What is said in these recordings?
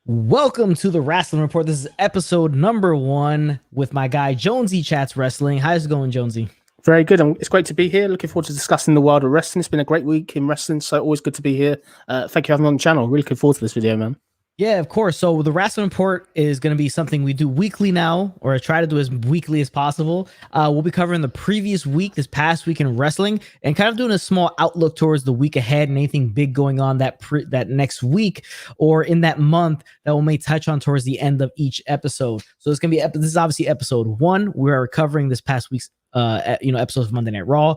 Welcome to the Rasslin Report. This is episode number 1 with my guy Jonesy Chats Wrestling. How's it going, Jonesy? Very good. It's great to be here. Looking forward to discussing the world of wrestling. It's been a great week in wrestling, so always good to be here. Thank you for having me on the channel. Really looking forward to this video, man. Yeah, of course. So the Rasslin Report is going to be something we do weekly now, or I try to do as weekly as possible. We'll be covering the previous week, this past week in wrestling, and kind of doing a small outlook towards the week ahead and anything big going on that next week or in that month that we may touch on towards the end of each episode. So it's going to be this is obviously episode 1. We are covering this past week's episodes of Monday Night Raw,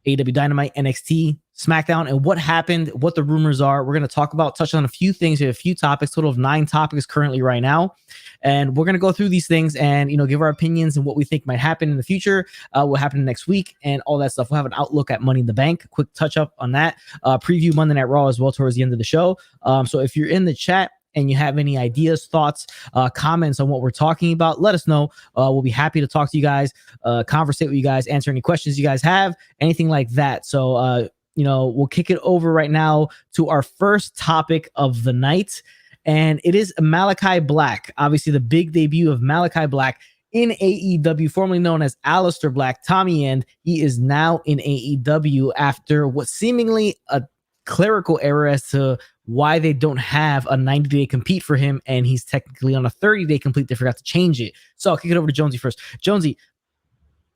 AEW Dynamite, NXT, Smackdown, and what happened, what the rumors are. We're going to touch on a few things. We have a few topics, total of 9 topics currently right now. And we're going to go through these things and, give our opinions and what we think might happen in the future, what happened next week and all that stuff. We'll have an outlook at Money in the Bank, quick touch up on that, preview Monday Night Raw as well towards the end of the show. So if you're in the chat and you have any ideas, thoughts, comments on what we're talking about, let us know. We'll be happy to talk to you guys, conversate with you guys, answer any questions you guys have, anything like that. So, we'll kick it over right now to our first topic of the night, and it is Malakai Black. Obviously, the big debut of Malakai Black in AEW, formerly known as Aleister Black, Tommy End. He is now in AEW after what seemingly a clerical error as to why they don't have a 90-day compete for him, and he's technically on a 30-day compete. They forgot to change it. So I'll kick it over to Jonesy first. Jonesy,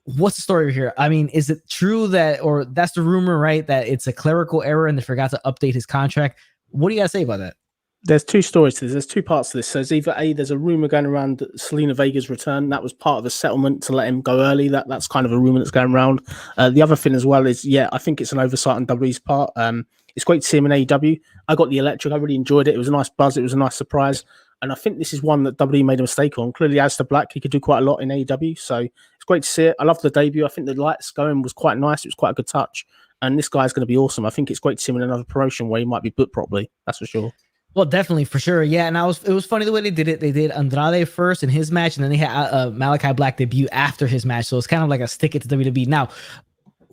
what's the story here? I mean, is it true or that's the rumor, right, that it's a clerical error and they forgot to update his contract? What do you got to say about that? There's 2 stories to this. There's 2 parts to this. So there's either there's a rumor going around that Selena Vega's return. That was part of a settlement to let him go early. That's kind of a rumor that's going around. The other thing as well is, I think it's an oversight on WWE's part. It's great to see him in AEW. I got the electric. I really enjoyed it. It was a nice buzz. It was a nice surprise. And I think this is one that WWE made a mistake on. Clearly, Aleister Black, he could do quite a lot in AEW. So it's great to see it. I love the debut. I think the lights going was quite nice. It was quite a good touch. And this guy's going to be awesome. I think it's great to see him in another promotion where he might be booked properly. That's for sure. Well, definitely, for sure. Yeah, and it was funny the way they did it. They did Andrade first in his match, and then they had Malakai Black debut after his match. So it's kind of like a stick it to WWE. Now,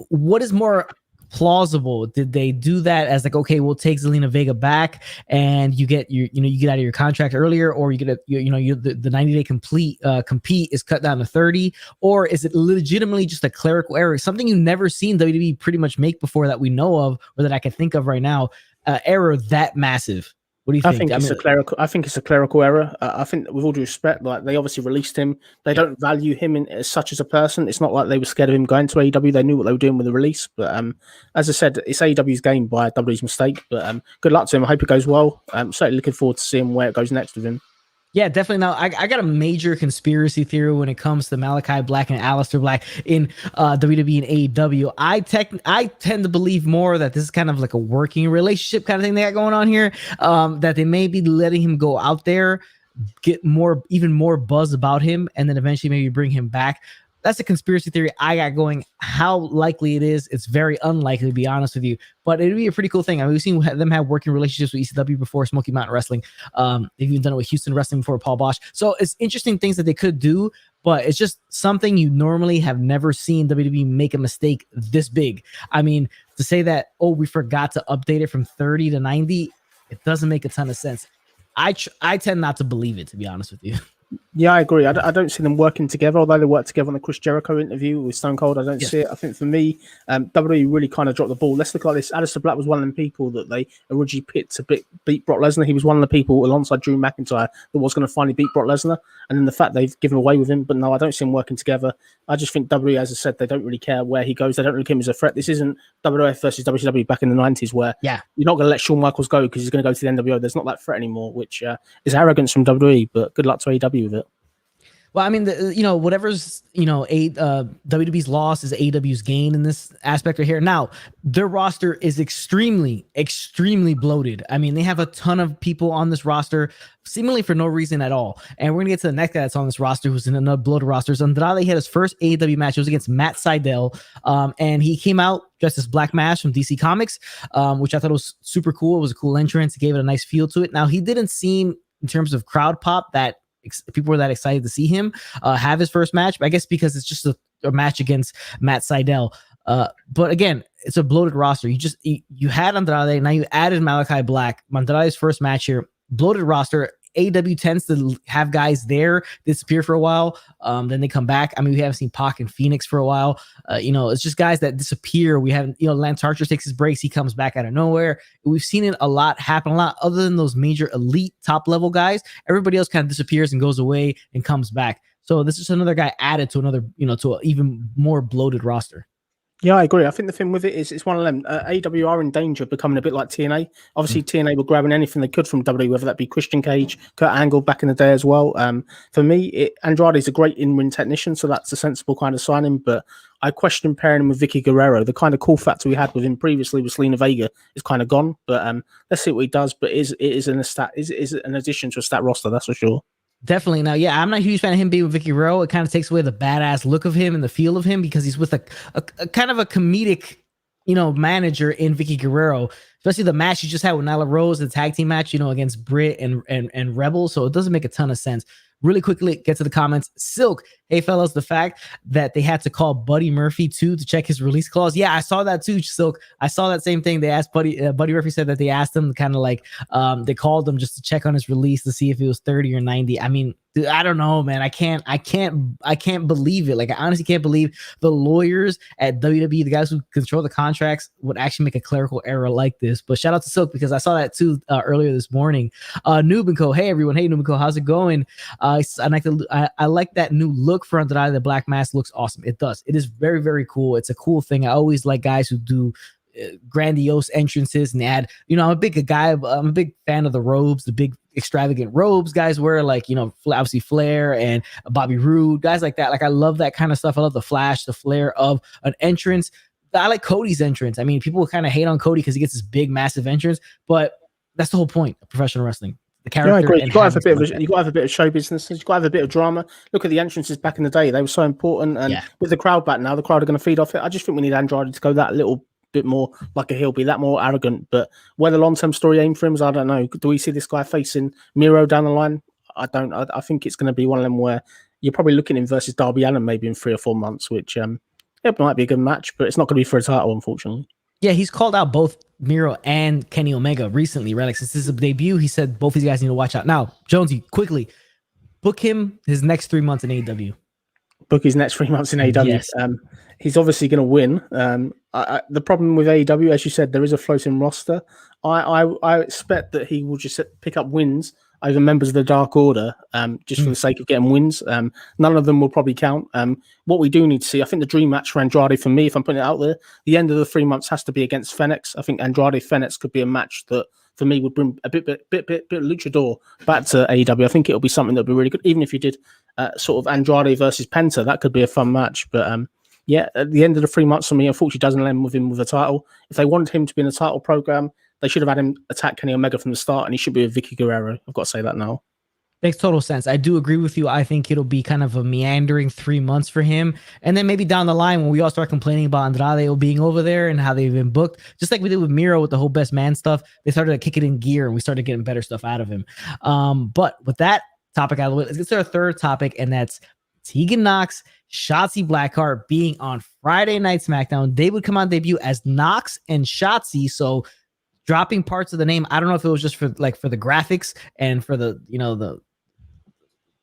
what is more plausible? Did they do that as like, okay, we'll take Zelina Vega back and you get you get out of your contract earlier, or you get the 90-day compete is cut down to 30, or is it legitimately just a clerical error, something you've never seen WWE pretty much make before that we know of, or that I can think of right now, error that massive? What do you think? I think it's a clerical error. I think, with all due respect, like, they obviously released him. They don't value him as such as a person. It's not like they were scared of him going to AEW. They knew what they were doing with the release. But as I said, it's AEW's game by WWE's mistake. But good luck to him. I hope it goes well. I'm certainly looking forward to seeing where it goes next with him. Yeah, definitely. Now, I got a major conspiracy theory when it comes to Malakai Black and Aleister Black in WWE and AEW. I tend to believe more that this is kind of like a working relationship kind of thing they got going on here, that they may be letting him go out there, get even more buzz about him, and then eventually maybe bring him back. That's a conspiracy theory I got going. How likely it is, it's very unlikely, to be honest with you. But it'd be a pretty cool thing. I mean, we've seen them have working relationships with ECW before, Smoky Mountain Wrestling. They've even done it with Houston Wrestling before, Paul Bosch. So it's interesting things that they could do, but it's just something you normally have never seen WWE make a mistake this big. I mean, to say that, we forgot to update it from 30 to 90, it doesn't make a ton of sense. I tend not to believe it, to be honest with you. Yeah, I agree. I don't see them working together, although they worked together on the Chris Jericho interview with Stone Cold. I don't see it. I think for me, WWE really kind of dropped the ball. Let's look at this. Aleister Black was one of them people that they originally picked to beat Brock Lesnar. He was one of the people alongside Drew McIntyre that was going to finally beat Brock Lesnar. And then the fact they've given away with him, but no, I don't see them working together. I just think WWE, as I said, they don't really care where he goes. They don't look at him as a threat. This isn't WWF versus WCW back in the 90s where you're not going to let Shawn Michaels go because he's going to go to the NWO. There's not that threat anymore, which is arrogance from WWE, but good luck to AEW with it. Well, I mean, whatever's, WWE's loss is AEW's gain in this aspect right here. Now, their roster is extremely, extremely bloated. I mean, they have a ton of people on this roster, seemingly for no reason at all. And we're going to get to the next guy that's on this roster who's in another bloated roster. So Andrade had his first AEW match. It was against Matt Sydal. And he came out dressed as Black Mask from DC Comics, which I thought was super cool. It was a cool entrance. It gave it a nice feel to it. Now, he didn't seem, in terms of crowd pop, that people were that excited to see him have his first match, I guess because it's just a match against Matt Sydal. But again, it's a bloated roster. You had Andrade, now you added Malakai Black. Andrade's first match here, bloated roster. AEW tends to have guys there disappear for a while, then they come back. I mean, we haven't seen Pac and Phoenix for a while. It's just guys that disappear. We haven't, Lance Archer takes his breaks, he comes back out of nowhere. We've seen it happen a lot. Other than those major elite top level guys, everybody else kind of disappears and goes away and comes back. So this is another guy added to another, to an even more bloated roster. Yeah, I agree. I think the thing with it is it's one of them. AEW are in danger of becoming a bit like TNA. Obviously, TNA were grabbing anything they could from WWE, whether that be Christian Cage, Kurt Angle back in the day as well. For me, Andrade is a great in-ring technician, so that's a sensible kind of signing. But I question pairing him with Vicky Guerrero. The kind of cool factor we had with him previously with Selena Vega is kind of gone. But let's see what he does. But it is an addition to a stat roster, that's for sure. Definitely. Now, yeah, I'm not a huge fan of him being with Vicky Guerrero. It kind of takes away the badass look of him and the feel of him because he's with a kind of a comedic, manager in Vicky Guerrero, especially the match you just had with Nyla Rose, the tag team match, against Britt and Rebel. So it doesn't make a ton of sense. Really quickly, get to the comments. Silk, hey fellas, the fact that they had to call Buddy Murphy too to check his release clause. Yeah, I saw that too, Silk. I saw that same thing. They asked Buddy Murphy said that they asked him kind of like they called him just to check on his release to see if it was 30 or 90. I mean, dude, I don't know, man. I can't believe it. Like, I honestly can't believe the lawyers at WWE, the guys who control the contracts, would actually make a clerical error like this. But shout out to Silk because I saw that too earlier this morning. Noob and Co. Hey everyone. Hey Noob and Co. How's it going? I like that new look for Andrade. The black mask looks awesome. It does. It is very, very cool. It's a cool thing. I always like guys who do grandiose entrances and add, I'm a big fan of the robes, the big extravagant robes guys wear, like, obviously Flair and Bobby Roode, guys like that. Like, I love that kind of stuff. I love the flash, the flair of an entrance. I like Cody's entrance. I mean, people kind of hate on Cody because he gets this big, massive entrance, but that's the whole point of professional wrestling. The character. Yeah, I agree. You got to have a bit of show business. You got to have a bit of drama. Look at the entrances back in the day; they were so important. And with the crowd back now, the crowd are going to feed off it. I just think we need Andrade to go that little bit more like a heel, be that more arrogant. But where the long-term story aim for him is, I don't know. Do we see this guy facing Miro down the line? I don't. I think it's going to be one of them where you're probably looking at him versus Darby Allin maybe in 3 or 4 months, which it might be a good match, but it's not going to be for a title, unfortunately. Yeah, he's called out both Miro and Kenny Omega recently, right? Like, since this is a debut, he said both these guys need to watch out. Now, Jonesy, quickly, book him his next 3 months in AEW. Book his next 3 months in AEW. Yes. He's obviously going to win. The problem with AEW, as you said, there is a floating roster. I expect that he will just pick up wins over members of the Dark Order, just for the sake of getting wins. None of them will probably count. What we do need to see, I think the dream match for Andrade, for me, if I'm putting it out there, the end of the 3 months has to be against Fenix. I think Andrade Fenix could be a match that, for me, would bring a bit luchador back to AEW. I think it'll be something that'll be really good. Even if you did sort of Andrade versus Penta, that could be a fun match. But at the end of the 3 months for me, unfortunately, doesn't end with him with a title. If they wanted him to be in a title program, they should have had him attack Kenny Omega from the start, and he should be with Vicky Guerrero. I've got to say that now. Makes total sense. I do agree with you. I think it'll be kind of a meandering 3 months for him. And then maybe down the line when we all start complaining about Andrade being over there and how they've been booked, just like we did with Miro with the whole best man stuff, they started to kick it in gear and we started getting better stuff out of him. But with that topic out of the way, let's get to our third topic, and that's Tegan Nox, Shotzi Blackheart being on Friday Night SmackDown. They would come on debut as Nox and Shotzi. So dropping parts of the name, I don't know if it was just for the graphics and for the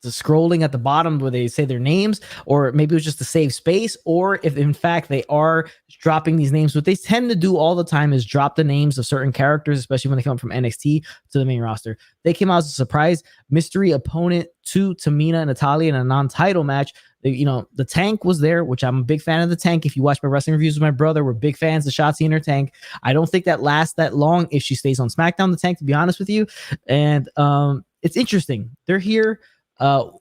the scrolling at the bottom where they say their names, or maybe it was just to save space, or if in fact they are dropping these names. What they tend to do all the time is drop the names of certain characters, especially when they come from NXT to the main roster. They came out as a surprise mystery opponent to Tamina and Natalya in a non-title match. The Tank was there, which I'm a big fan of the Tank. If you watch my wrestling reviews with my brother, we're big fans of Shotzi and her Tank. I don't think that lasts that long if she stays on SmackDown, the Tank, to be honest with you. And it's interesting. They're here.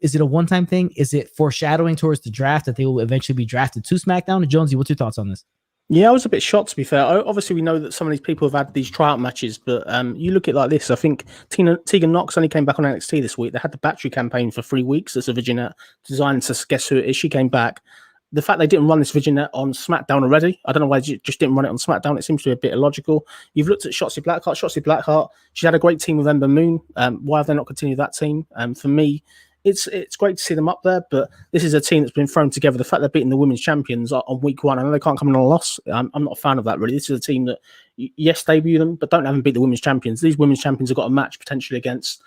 Is it a one-time thing? Is it foreshadowing towards the draft that they will eventually be drafted to SmackDown? Jonesy, what's your thoughts on this? Yeah, I was a bit shocked, to be fair. Obviously, we know that some of these people have had these tryout matches, but you look at it like this. I think Tegan Nox only came back on NXT this week. They had the Battery campaign for 3 weeks. That's a Vignette designed to guess who it is. She came back. The fact they didn't run this Vignette on SmackDown already, I don't know why they just didn't run it on SmackDown. It seems to be a bit illogical. You've looked at Shotzi Blackheart. She had a great team with Ember Moon. Why have they not continued that team? For me, it's great to see them up there, but this is a team that's been thrown together. The fact they're beating the women's champions on week 1, I know they can't come in on a loss. I'm not a fan of that, really. This is a team that, yes, debut them, but don't have them beat the women's champions. These women's champions have got a match potentially against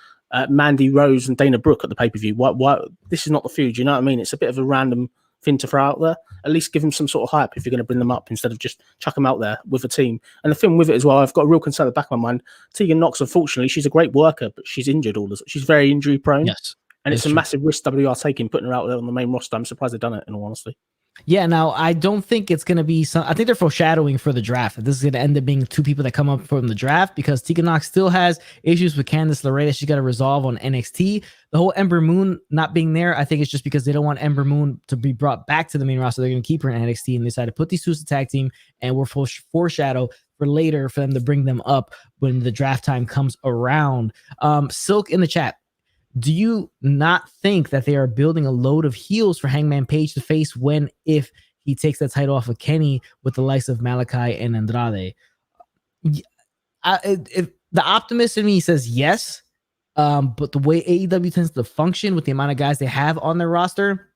Mandy Rose and Dana Brooke at the pay-per-view. Why this is not the feud, you know what I mean? It's a bit of a random thing to throw out there. At least give them some sort of hype if you're going to bring them up instead of just chuck them out there with a team. And the thing with it as well, I've got a real concern at the back of my mind. Tegan Knox, unfortunately, she's a great worker, but she's injured all this. She's very injury prone. Yes. And it's a massive risk WR taking, putting her out there on the main roster. I'm surprised they've done it, in all honesty. Yeah, now I don't think it's going to be I think they're foreshadowing for the draft. This is going to end up being two people that come up from the draft because Tegan Knox still has issues with Candice LeRae that she's got to resolve on NXT. The whole Ember Moon not being there, I think it's just because they don't want Ember Moon to be brought back to the main roster. They're going to keep her in NXT and they decided to put these two as a tag team and we're foreshadow for later for them to bring them up when the draft time comes around. Silk in the chat. Do you not think that they are building a load of heels for Hangman Page to face if he takes that title off of Kenny with the likes of Malakai and Andrade? If the optimist in me says yes, but the way AEW tends to function with the amount of guys they have on their roster,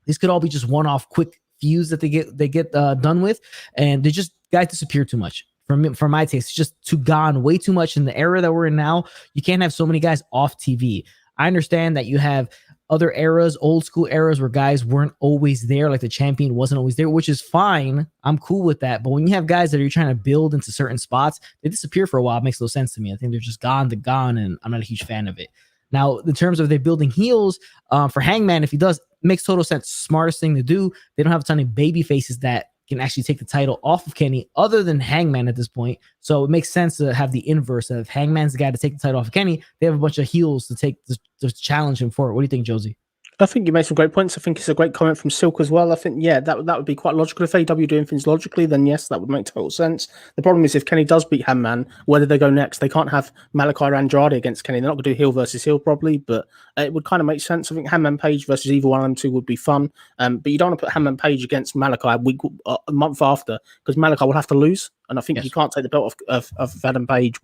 this could all be just one-off quick feuds that they get done with, and they just guys disappear too much. For my taste, it's just gone way too much in the era that we're in now. You can't have so many guys off TV. I understand that you have other eras, old school eras where guys weren't always there, like the champion wasn't always there, which is fine. I'm cool with that. But when you have guys that are trying to build into certain spots, they disappear for a while. It makes no sense to me. I think they're just gone, and I'm not a huge fan of it. Now, in terms of they building heels for Hangman, if he does, makes total sense. Smartest thing to do. They don't have a ton of baby faces that can actually take the title off of Kenny other than Hangman at this point. So it makes sense to have the inverse of Hangman's the guy to take the title off of Kenny. They have a bunch of heels to take to challenge him for it. What do you think, Josie? I think you made some great points. I think it's a great comment from Silk as well. I think, yeah, that would be quite logical. If AEW doing things logically, then yes, that would make total sense. The problem is if Kenny does beat Hangman, where do they go next? They can't have Malakai or Andrade against Kenny. They're not going to do heel versus heel probably, but it would kind of make sense. I think Hangman Page versus either one of them two would be fun. But you don't want to put Hangman Page against Malakai a month after, because Malakai will have to lose. And I think you can't take the belt of Adam Page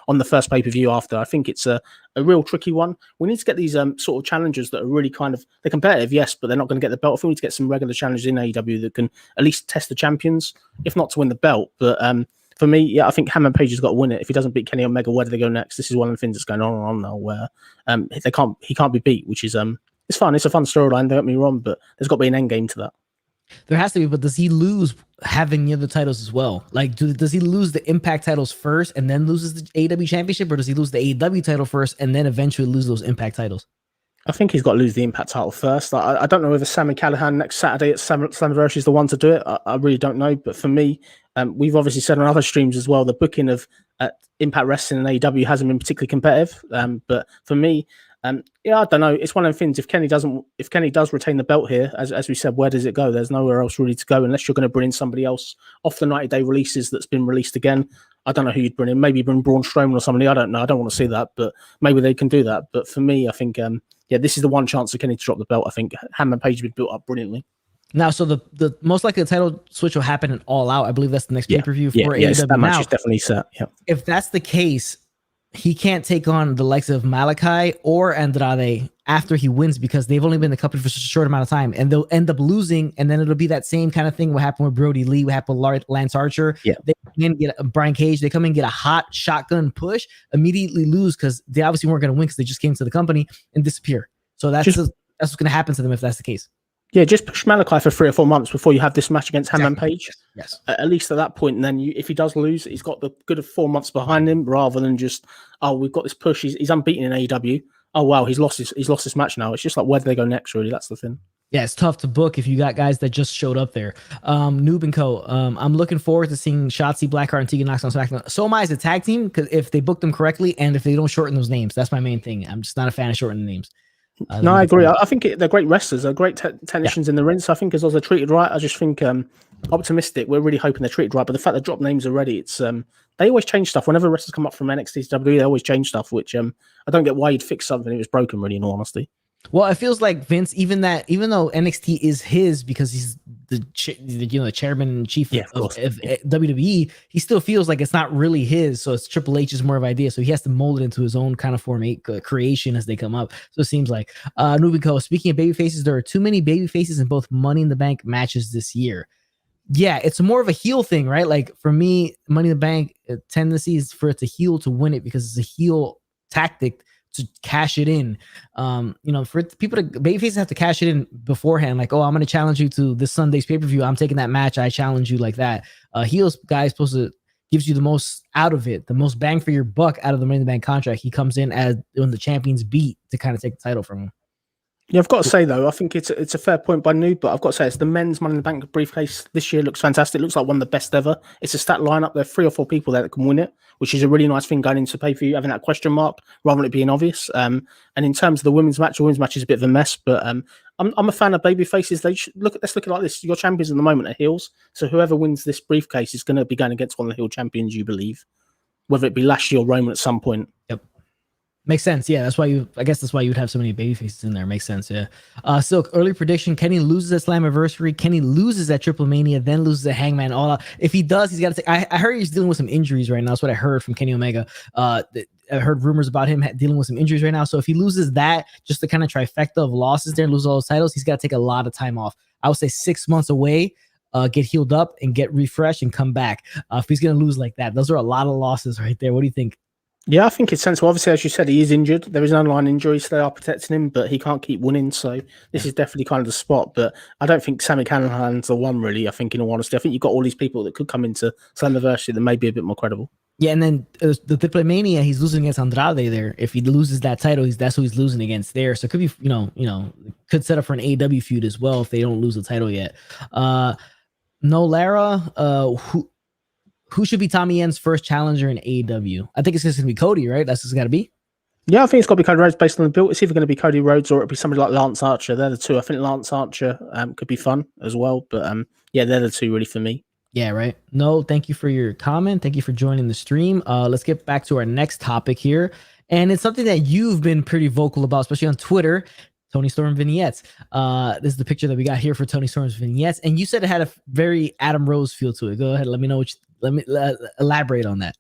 on the first pay-per-view after. I think it's a real tricky one. We need to get these sort of challengers that are really they're competitive, yes, but they're not going to get the belt. I think we need to get some regular challengers in AEW that can at least test the champions, if not to win the belt. But for me, yeah, I think Hangman Page has got to win it. If he doesn't beat Kenny Omega, where do they go next? This is one of the things that's going on now, where he can't be beat, which is it's fun. It's a fun storyline. Don't get me wrong, but there's got to be an end game to that. There has to be, but does he lose having the other titles as well? Like, does he lose the Impact titles first and then loses the AEW Championship, or does he lose the AEW title first and then eventually lose those Impact titles? I think he's got to lose the Impact title first. I don't know whether Sami Callihan next Saturday at Slammiversary is the one to do it. I really don't know. But for me, we've obviously said on other streams as well, the booking of Impact Wrestling and AEW hasn't been particularly competitive. But for me, yeah, I don't know. It's one of the things. If Kenny does retain the belt here, as we said, where does it go? There's nowhere else really to go unless you're going to bring in somebody else off the 90-day releases that's been released again. I don't know who you'd bring in. Maybe bring Braun Strowman or somebody. I don't know. I don't want to see that, but maybe they can do that. But for me, I think, yeah, this is the one chance for Kenny to drop the belt. I think Hangman Page has been built up brilliantly. Now, so the most likely the title switch will happen in All Out. I believe that's the next pay-per-view for AEW. Yes, that match is definitely set. Yeah. If that's the case, he can't take on the likes of Malakai or Andrade after he wins because they've only been in the company for such a short amount of time, and they'll end up losing, and then it'll be that same kind of thing. What happened with Brody Lee? What happened with Lance Archer? Yeah, they come in, get Brian Cage. They come in, get a hot shotgun push, immediately lose because they obviously weren't going to win because they just came to the company and disappear. So that's what's going to happen to them if that's the case. Yeah, just push Malakai for 3 or 4 months before you have this match against Hangman Page. Yes. At least at that point, and then if he does lose, he's got the good of 4 months behind him, rather than just, oh, we've got this push. He's unbeaten in AEW. Oh wow, he's lost this match now. It's just like, where do they go next? Really, that's the thing. Yeah, it's tough to book if you got guys that just showed up there. Noob and Co. I'm looking forward to seeing Shotzi, Blackheart, and Tegan Knox on SmackDown. So am I as a tag team, because if they book them correctly and if they don't shorten those names, that's my main thing. I'm just not a fan of shortening the names. No, I agree. I think they're great wrestlers. They're great technicians in the ring. So I think as long as they're treated right, I just think optimistic. We're really hoping they're treated right. But the fact they drop names already, it's they always change stuff. Whenever wrestlers come up from NXT to WWE, they always change stuff, which I don't get why you'd fix something if it was broken, really, in all honesty. Well, it feels like Vince, even though NXT is his because he's the chairman and chief of WWE, he still feels like it's not really his. So it's Triple H's more of an idea. So he has to mold it into his own kind of creation as they come up. So it seems like Nubico. Speaking of baby faces, there are too many baby faces in both Money in the Bank matches this year. Yeah, it's more of a heel thing, right? Like for me, Money in the Bank tendency is for it to heel to win it because it's a heel tactic to cash it in. For people to babyfaces have to cash it in beforehand. Like, oh, I'm going to challenge you to this Sunday's pay-per-view. I'm taking that match. I challenge you like that. Heels guy is supposed to gives you the most out of it, the most bang for your buck out of the Money in the Bank contract. He comes in as when the champions beat to kind of take the title from him. Yeah, I've got to say though, I think it's a fair point by Noob, but I've got to say it's the men's Money in the Bank briefcase this year looks fantastic. It looks like one of the best ever. It's a stat lineup. There are 3 or 4 people there that can win it, which is a really nice thing going into pay-per-view, having that question mark rather than it being obvious. And in terms of the women's match is a bit of a mess, but I'm a fan of baby faces. Let's look at it like this. Your champions at the moment are heels, so whoever wins this briefcase is going to be going against one of the heel champions, you believe, whether it be Lashley or Roman at some point. Yep. Makes sense. Yeah, that's why you would have so many baby faces in there. Makes sense. Yeah. Silk, early prediction: Kenny loses at Slammiversary. Kenny loses at Triple Mania, then loses at Hangman. All out. If he does, he's got to take. I heard he's dealing with some injuries right now. That's what I heard from Kenny Omega. I heard rumors about him dealing with some injuries right now. So if he loses that, just the kind of trifecta of losses there, lose all those titles, he's got to take a lot of time off. I would say 6 months away. Get healed up and get refreshed and come back. If he's going to lose like that, those are a lot of losses right there. What do you think? Yeah, I think it's sensible. Obviously, as you said, he is injured. There is an underlying injury, so they are protecting him, but he can't keep winning. So this is definitely kind of the spot. But I don't think Sami Callihan's the one, really. I think, in all honesty, I think you've got all these people that could come into Slammiversary that may be a bit more credible. Yeah, and then the Triple Mania, he's losing against Andrade there. If he loses that title, that's who he's losing against there. So it could be, could set up for an AEW feud as well if they don't lose the title yet. No Lara, who should be Tommy Yen's first challenger in AEW? I think it's just going to be Cody, right? That's just got to be. Yeah, I think it's got to be Cody Rhodes based on the build. It's either going to be Cody Rhodes or it'll be somebody like Lance Archer. They're the two. I think Lance Archer could be fun as well. But yeah, they're the two really for me. Yeah, right. No, thank you for your comment. Thank you for joining the stream. Let's get back to our next topic here. And it's something that you've been pretty vocal about, especially on Twitter. Toni Storm vignettes. This is the picture that we got here for Toni Storm's vignettes. And you said it had a very Adam Rose feel to it. Go ahead. Let me know let me elaborate on that.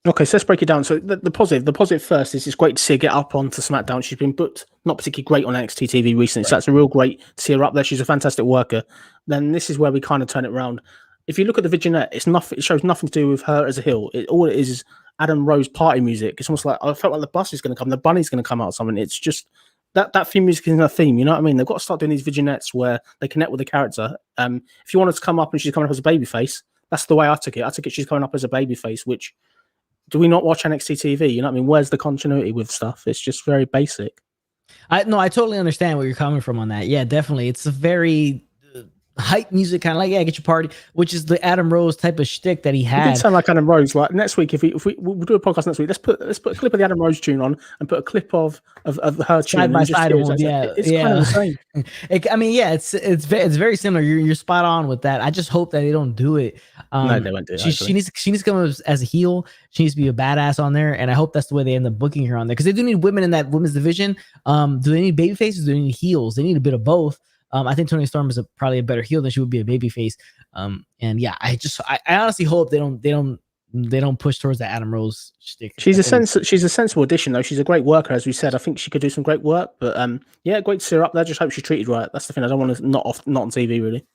Okay, so let's break it down. So the positive first is it's great to see her get up onto SmackDown. She's been booked not particularly great on NXT TV recently, so that's a real great to see her up there. She's a fantastic worker. Then this is where we kind of turn it around. If you look at the vignette, it shows nothing to do with her as a heel. All it is Adam Rose party music. It's almost like I felt like the bus is going to come, the bunny's going to come out or something. It's just that theme music is a theme. You know what I mean? They've got to start doing these vignettes where they connect with the character. If you want her to come up and she's coming up as a babyface, that's the way I took it. I took it she's coming up as a babyface, which do we not watch NXT TV? You know what I mean? Where's the continuity with stuff? It's just very basic. I totally understand where you're coming from on that. Yeah, definitely. It's a very hype music, kind of like, yeah, get your party, which is the Adam Rose type of shtick that he had. It did sound like Adam Rose. Like next week, if we'll do a podcast next week, let's put a clip of the Adam Rose tune on and put a clip of her tune side by side. Yeah, it's kind of the same. It's very similar. You're spot on with that. I just hope that they don't do it. No, they won't do it. She needs to come as a heel. She needs to be a badass on there, and I hope that's the way they end up booking her on there because they do need women in that women's division. Do they need baby faces? Do they need heels? They need a bit of both. I think Toni Storm is probably a better heel than she would be a babyface. And yeah, I honestly hope they don't push towards that Adam Rose shtick. She's a sensible addition though. She's a great worker, as we said. I think she could do some great work. But yeah, great to see her up there. Just hope she's treated right. That's the thing. I don't want to not on TV really.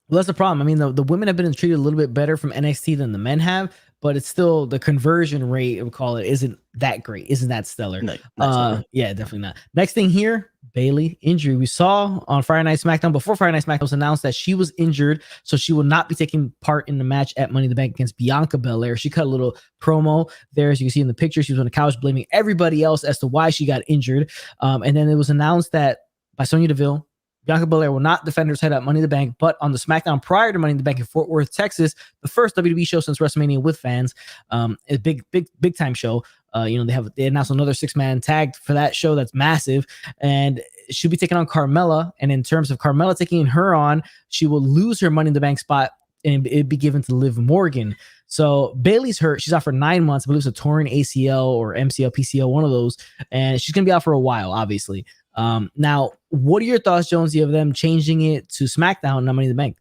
Well, that's the problem. I mean, the women have been treated a little bit better from NXT than the men have, but it's still the conversion rate, we'll call it, isn't that great, isn't that stellar. No, yeah, definitely not. Next thing here, Bayley injury. We saw on Friday Night SmackDown, before Friday Night SmackDown was announced that she was injured, so she will not be taking part in the match at Money in the Bank against Bianca Belair. She cut a little promo there, as you can see in the picture. She was on the couch blaming everybody else as to why she got injured. And then it was announced that by Sonya Deville, Bianca Belair will not defend her title at Money in the Bank, but on the SmackDown prior to Money in the Bank in Fort Worth, Texas, the first WWE show since WrestleMania with fans, a big time show. They announced another 6-man tag for that show that's massive, and she'll be taking on Carmella. And in terms of Carmella taking her on, she will lose her Money in the Bank spot and it'd be given to Liv Morgan. So Bayley's hurt. She's out for 9 months. I believe it's a torn ACL or MCL, PCL, one of those, and she's gonna be out for a while, obviously. Now, what are your thoughts, Jonesy, of them changing it to SmackDown, not Money in the Bank?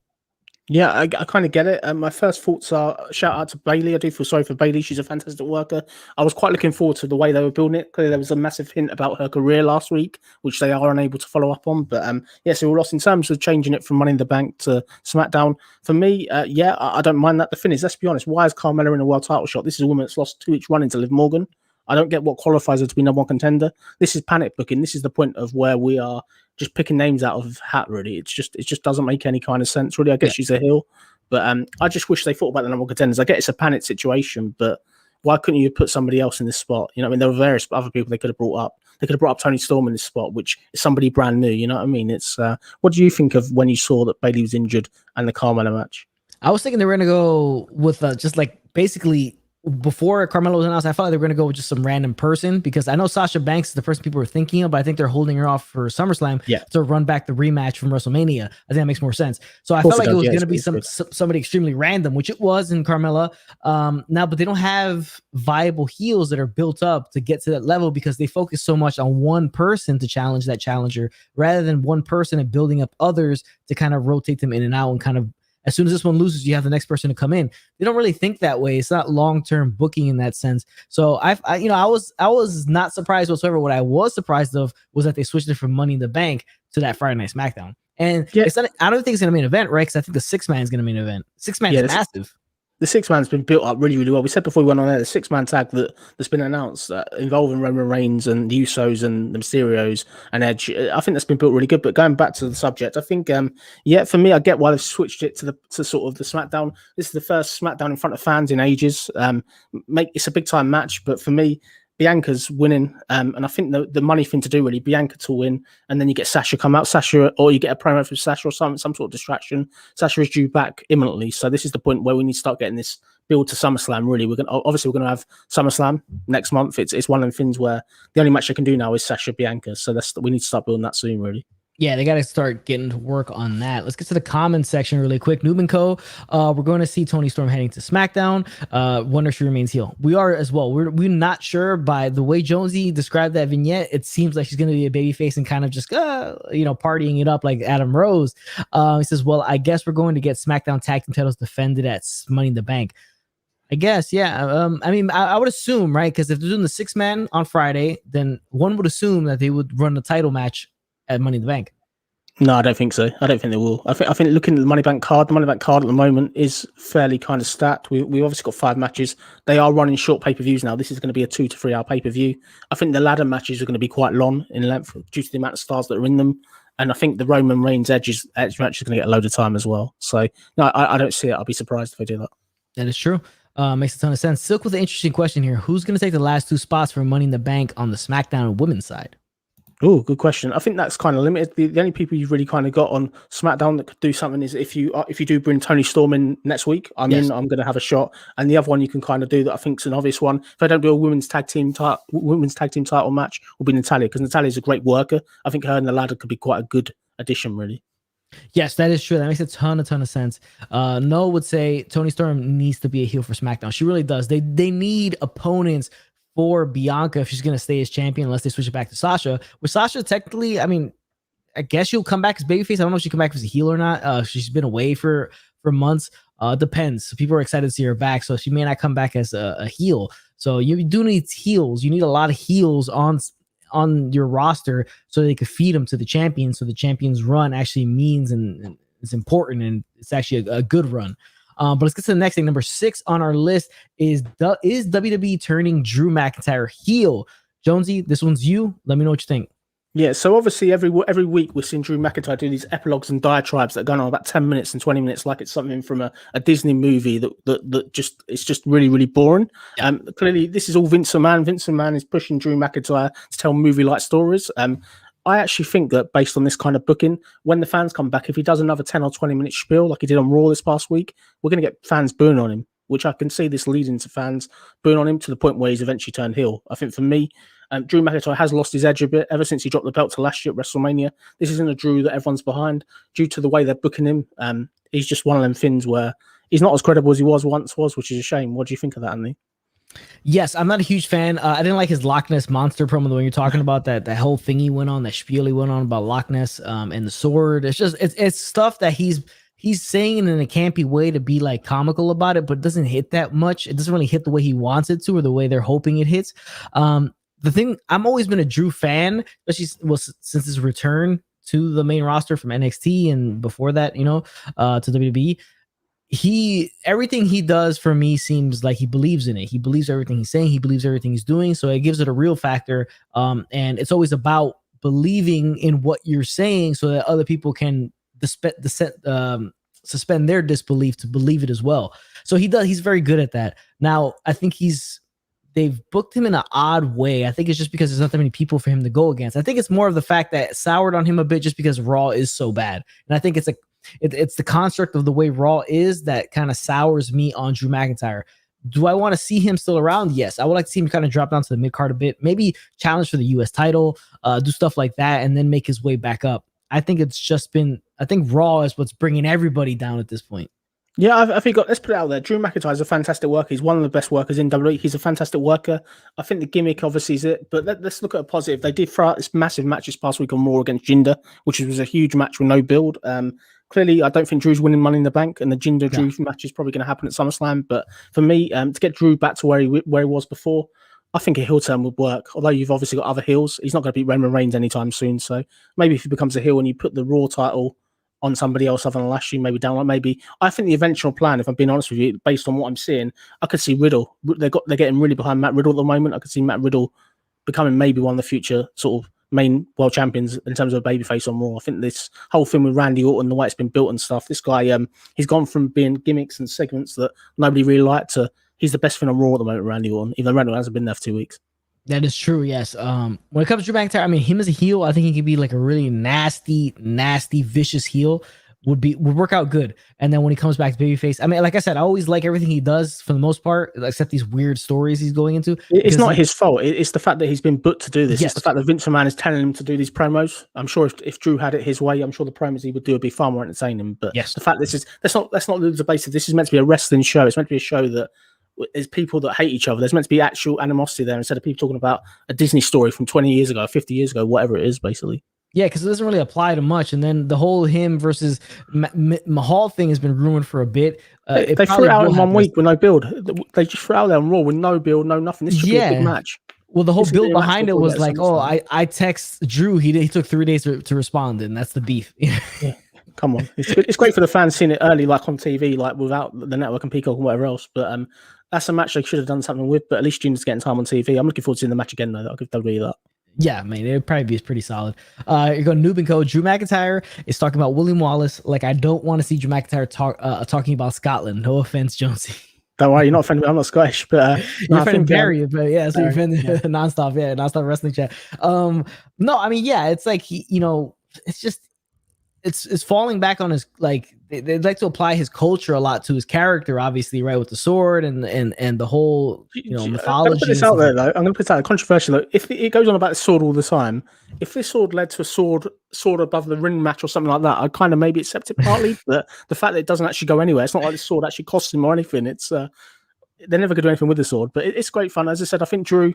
Yeah, I kind of get it. My first thoughts are shout out to Bayley. I do feel sorry for Bayley. She's a fantastic worker. I was quite looking forward to the way they were building it. Clearly, there was a massive hint about her career last week, which they are unable to follow up on. But yeah, so we're lost in terms of changing it from Money in the Bank to SmackDown. For me, I don't mind that. The thing is, let's be honest, why is Carmella in a world title shot? This is a woman that's lost 2 weeks running to Liv Morgan. I don't get what qualifies her to be number one contender. This is panic booking. This is the point of where we are just picking names out of hat. Really, it just doesn't make any kind of sense. Really, I guess she's a heel, but I just wish they thought about the number one contenders. I get it's a panic situation, but why couldn't you put somebody else in this spot? You know, I mean, there were various other people they could have brought up. They could have brought up Toni Storm in this spot, which is somebody brand new. You know what I mean? It's what do you think of when you saw that Bayley was injured and the Carmella match? I was thinking they were going to go with just like basically before Carmella was announced, I thought they were going to go with just some random person because I know Sasha Banks is the person people were thinking of, but I think they're holding her off for SummerSlam to run back the rematch from WrestleMania. I think that makes more sense. So I felt like it was going to be somebody extremely random, which it was in Carmella. Now, but they don't have viable heels that are built up to get to that level because they focus so much on one person to challenge that challenger rather than one person and building up others to kind of rotate them in and out and kind of as soon as this one loses, you have the next person to come in. They don't really think that way. It's not long-term booking in that sense. So I was not surprised whatsoever. What I was surprised of was that they switched it from Money in the Bank to that Friday Night SmackDown. And it's not, I don't think it's going to be an event, right? Because I think the 6-man is going to be an event. 6-man is massive. The 6-man's been built up really, really well. We said before we went on there, the 6-man tag that's been announced involving Roman Reigns and the Usos and the Mysterios and Edge. I think that's been built really good. But going back to the subject, I think, for me, I get why they've switched it to sort of the SmackDown. This is the first SmackDown in front of fans in ages. It's a big time match, but for me, Bianca's winning, and I think the money thing to do really Bianca to win, and then you get Sasha come out, or you get a promo from Sasha or some sort of distraction. Sasha is due back imminently, so this is the point where we need to start getting this build to SummerSlam. Really, we're gonna have SummerSlam next month. It's one of the things where the only match they can do now is Sasha Bianca, so we need to start building that soon, really. Yeah, they got to start getting to work on that. Let's get to the comments section really quick. Noob and Co. We're going to see Toni Storm heading to SmackDown. Wonder if she remains heel. We are as well. We're not sure. By the way Jonesy described that vignette, it seems like she's going to be a babyface and kind of just partying it up like Adam Rose. He says, well, I guess we're going to get SmackDown tag team titles defended at Money in the Bank. I guess, yeah. I mean, I would assume, right? Because if they're doing the 6-man on Friday, then one would assume that they would run the title match at Money in the Bank. No, I don't think so. I don't think they will. I think looking at the Money Bank card, the Money Bank card at the moment is fairly kind of stacked. We obviously got 5 matches. They are running short pay-per-views now. This is going to be a 2 to 3 hour pay-per-view. I think the ladder matches are going to be quite long in length due to the amount of stars that are in them. And I think the Roman Reigns Edge match is going to get a load of time as well. So no, I don't see it. I'll be surprised if they do that. That is true. Makes a ton of sense. Silk with an interesting question here. Who's going to take the last 2 spots for Money in the Bank on the SmackDown women's side? Oh, good question. I think that's kind of limited. The only people you've really kind of got on SmackDown that could do something is if you do bring Toni Storm in next week, I'm going to have a shot. And the other one you can kind of do that I think is an obvious one. If I don't do a women's tag team title match, will be Natalya, because Natalya's a great worker. I think her and the ladder could be quite a good addition, really. Yes, that is true. That makes a ton of sense. Noah would say Toni Storm needs to be a heel for SmackDown. She really does. They need opponents for Bianca if she's going to stay as champion, unless they switch it back to Sasha. With Sasha, technically, I mean, I guess she'll come back as babyface. I don't know if she come back as a heel or not. She's been away for months. Depends. So people are excited to see her back, so she may not come back as a heel. So you do need heels. You need a lot of heels on your roster so they could feed them to the champion. So the champion's run actually means and is important, and it's actually a good run. But let's get to the next thing. Number 6 on our list is WWE turning Drew McIntyre heel. Jonesy, this one's you. Let me know what you think. Yeah, so obviously every week we're seeing Drew McIntyre do these epilogues and diatribes that are going on about 10 minutes and 20 minutes, like it's something from a Disney movie that just it's just really, really boring. Yeah. Clearly, this is all Vince McMahon. Vince McMahon is pushing Drew McIntyre to tell movie-like stories. I actually think that based on this kind of booking, when the fans come back, if he does another 10 or 20 minute spiel like he did on Raw this past week, we're going to get fans booing on him, which I can see this leading to fans booing on him to the point where he's eventually turned heel. I think for me, Drew McIntyre has lost his edge a bit ever since he dropped the belt to last year at WrestleMania. This isn't a Drew that everyone's behind due to the way they're booking him. He's just one of them things where he's not as credible as he once was, which is a shame. What do you think of that, Anthony? Yes, I'm not a huge fan. I didn't like his Loch Ness Monster promo, the one you're talking about, that whole thing he went on, that spiel he went on about Loch Ness and the sword. It's just it's stuff that he's saying in a campy way to be like comical about it, but it doesn't hit that much. It doesn't really hit the way he wants it to, or the way they're hoping it hits. The thing, I'm always been a Drew fan, especially since his return to the main roster from NXT and before that, to WWE. everything he does for me seems like he believes in it. He believes everything he's saying. He believes everything he's doing. So it gives it a real factor. And it's always about believing in what you're saying so that other people can suspend their disbelief to believe it as well. So he's very good at that. Now, I think they've booked him in an odd way. I think it's just because there's not that many people for him to go against. I think it's more of the fact that it soured on him a bit just because Raw is so bad. And I think it's the construct of the way Raw is that kind of sours me on Drew McIntyre. Do I want to see him still around? Yes. I would like to see him kind of drop down to the mid card a bit, maybe challenge for the US title, do stuff like that, and then make his way back up. I think Raw is what's bringing everybody down at this point. Yeah, I think let's put it out there. Drew McIntyre is a fantastic worker. He's one of the best workers in WWE. He's a fantastic worker. I think the gimmick obviously is it, but let's look at a positive. They did throw out this massive match this past week on Raw against Jinder, which was a huge match with no build. Clearly, I don't think Drew's winning Money in the Bank, and the Jinder Drew match is probably going to happen at SummerSlam. But for me, to get Drew back to where he was before, I think a heel turn would work. Although you've obviously got other heels, he's not going to beat Roman Reigns anytime soon. So maybe if he becomes a heel and you put the Raw title on somebody else other than Lashley, maybe down. Maybe I think the eventual plan, if I'm being honest with you, based on what I'm seeing, I could see Riddle. They're getting really behind Matt Riddle at the moment. I could see Matt Riddle becoming maybe one of the future sort of main world champions in terms of a babyface on Raw. I think this whole thing with Randy Orton, the way it's been built and stuff, this guy, he's gone from being gimmicks and segments that nobody really liked to he's the best thing on Raw at the moment, Randy Orton, even though Randy Orton hasn't been there for 2 weeks. That is true, yes. When it comes to Drew McIntyre, I mean, him as a heel, I think he could be like a really nasty, vicious heel. Would work out good. And then when he comes back to babyface, I mean, like I said, I always like everything he does for the most part, except these weird stories he's going into. It's not his fault. It's the fact that he's been booked to do this. Yes. It's the fact that Vince McMahon is telling him to do these promos. I'm sure if Drew had it his way, I'm sure the promos he would do would be far more entertaining. But yes, the fact let's not lose the basis. This is meant to be a wrestling show. It's meant to be a show that there's people that hate each other. There's meant to be actual animosity there instead of people talking about a Disney story from 20 years ago, 50 years ago, whatever it is, basically. Yeah, because it doesn't really apply to much. And then the whole him versus Mahal thing has been ruined for a bit. They threw it out in 1 week with no build. They just threw it out there on Raw with no build, no nothing. This should be a big match. Well, the whole build behind it was like, I text Drew. He took 3 days to respond, and that's the beef. Yeah. Come on. It's great for the fans seeing it early, like on TV, like without the network and Peacock and whatever else. But that's a match they should have done something with. But at least Jinder getting time on TV. I'm looking forward to seeing the match again, though. I'll give WWE that. Yeah, man, it would probably be pretty solid. You're going Noob and Co. Drew McIntyre is talking about William Wallace. Like, I don't want to see Drew McIntyre talking about Scotland. No offense, Jonesy. Don't worry, you're not offended. I'm not Scottish, but you're offended Barry, but yeah, so you're offended nonstop. Yeah, nonstop wrestling chat. No, I mean, yeah, it's like it's just it's falling back on his like they'd like to apply his culture a lot to his character, obviously, right, with the sword and the whole mythology. I'm gonna put this out there though. I'm gonna put this out controversial. Though. If it goes on about the sword all the time, if this sword led to a sword above the ring match or something like that, I'd kind of maybe accept it partly. But the fact that it doesn't actually go anywhere, it's not like the sword actually costs him or anything. It's they're never going to do anything with the sword, but it's great fun. As I said, I think Drew,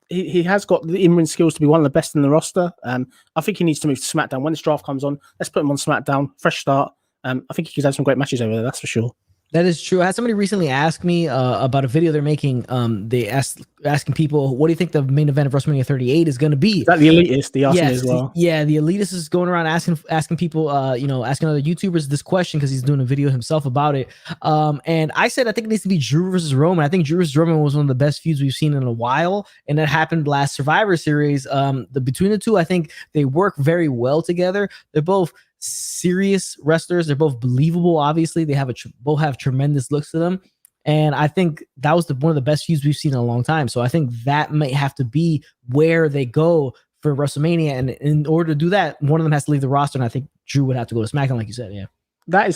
he has got the in-ring skills to be one of the best in the roster. I think he needs to move to SmackDown. When this draft comes on, let's put him on SmackDown, fresh start. I think he could have some great matches over there, that's for sure. That is true. I had somebody recently ask me about a video they're making. They asking people, what do you think the main event of WrestleMania 38 is going to be? Is that the Elitist? The asking as well. Yeah, the Elitist is going around asking people, asking other YouTubers this question because he's doing a video himself about it. And I said I think it needs to be Drew versus Roman. I think Drew versus Roman was one of the best feuds we've seen in a while, and that happened last Survivor Series. Between the two, I think they work very well together. They're both serious wrestlers. They're both believable. Obviously, they have both have tremendous looks to them, and I think that was one of the best feuds we've seen in a long time. So I think that might have to be where they go for WrestleMania, and in order to do that, one of them has to leave the roster, and I think Drew would have to go to SmackDown, like you said. Yeah. That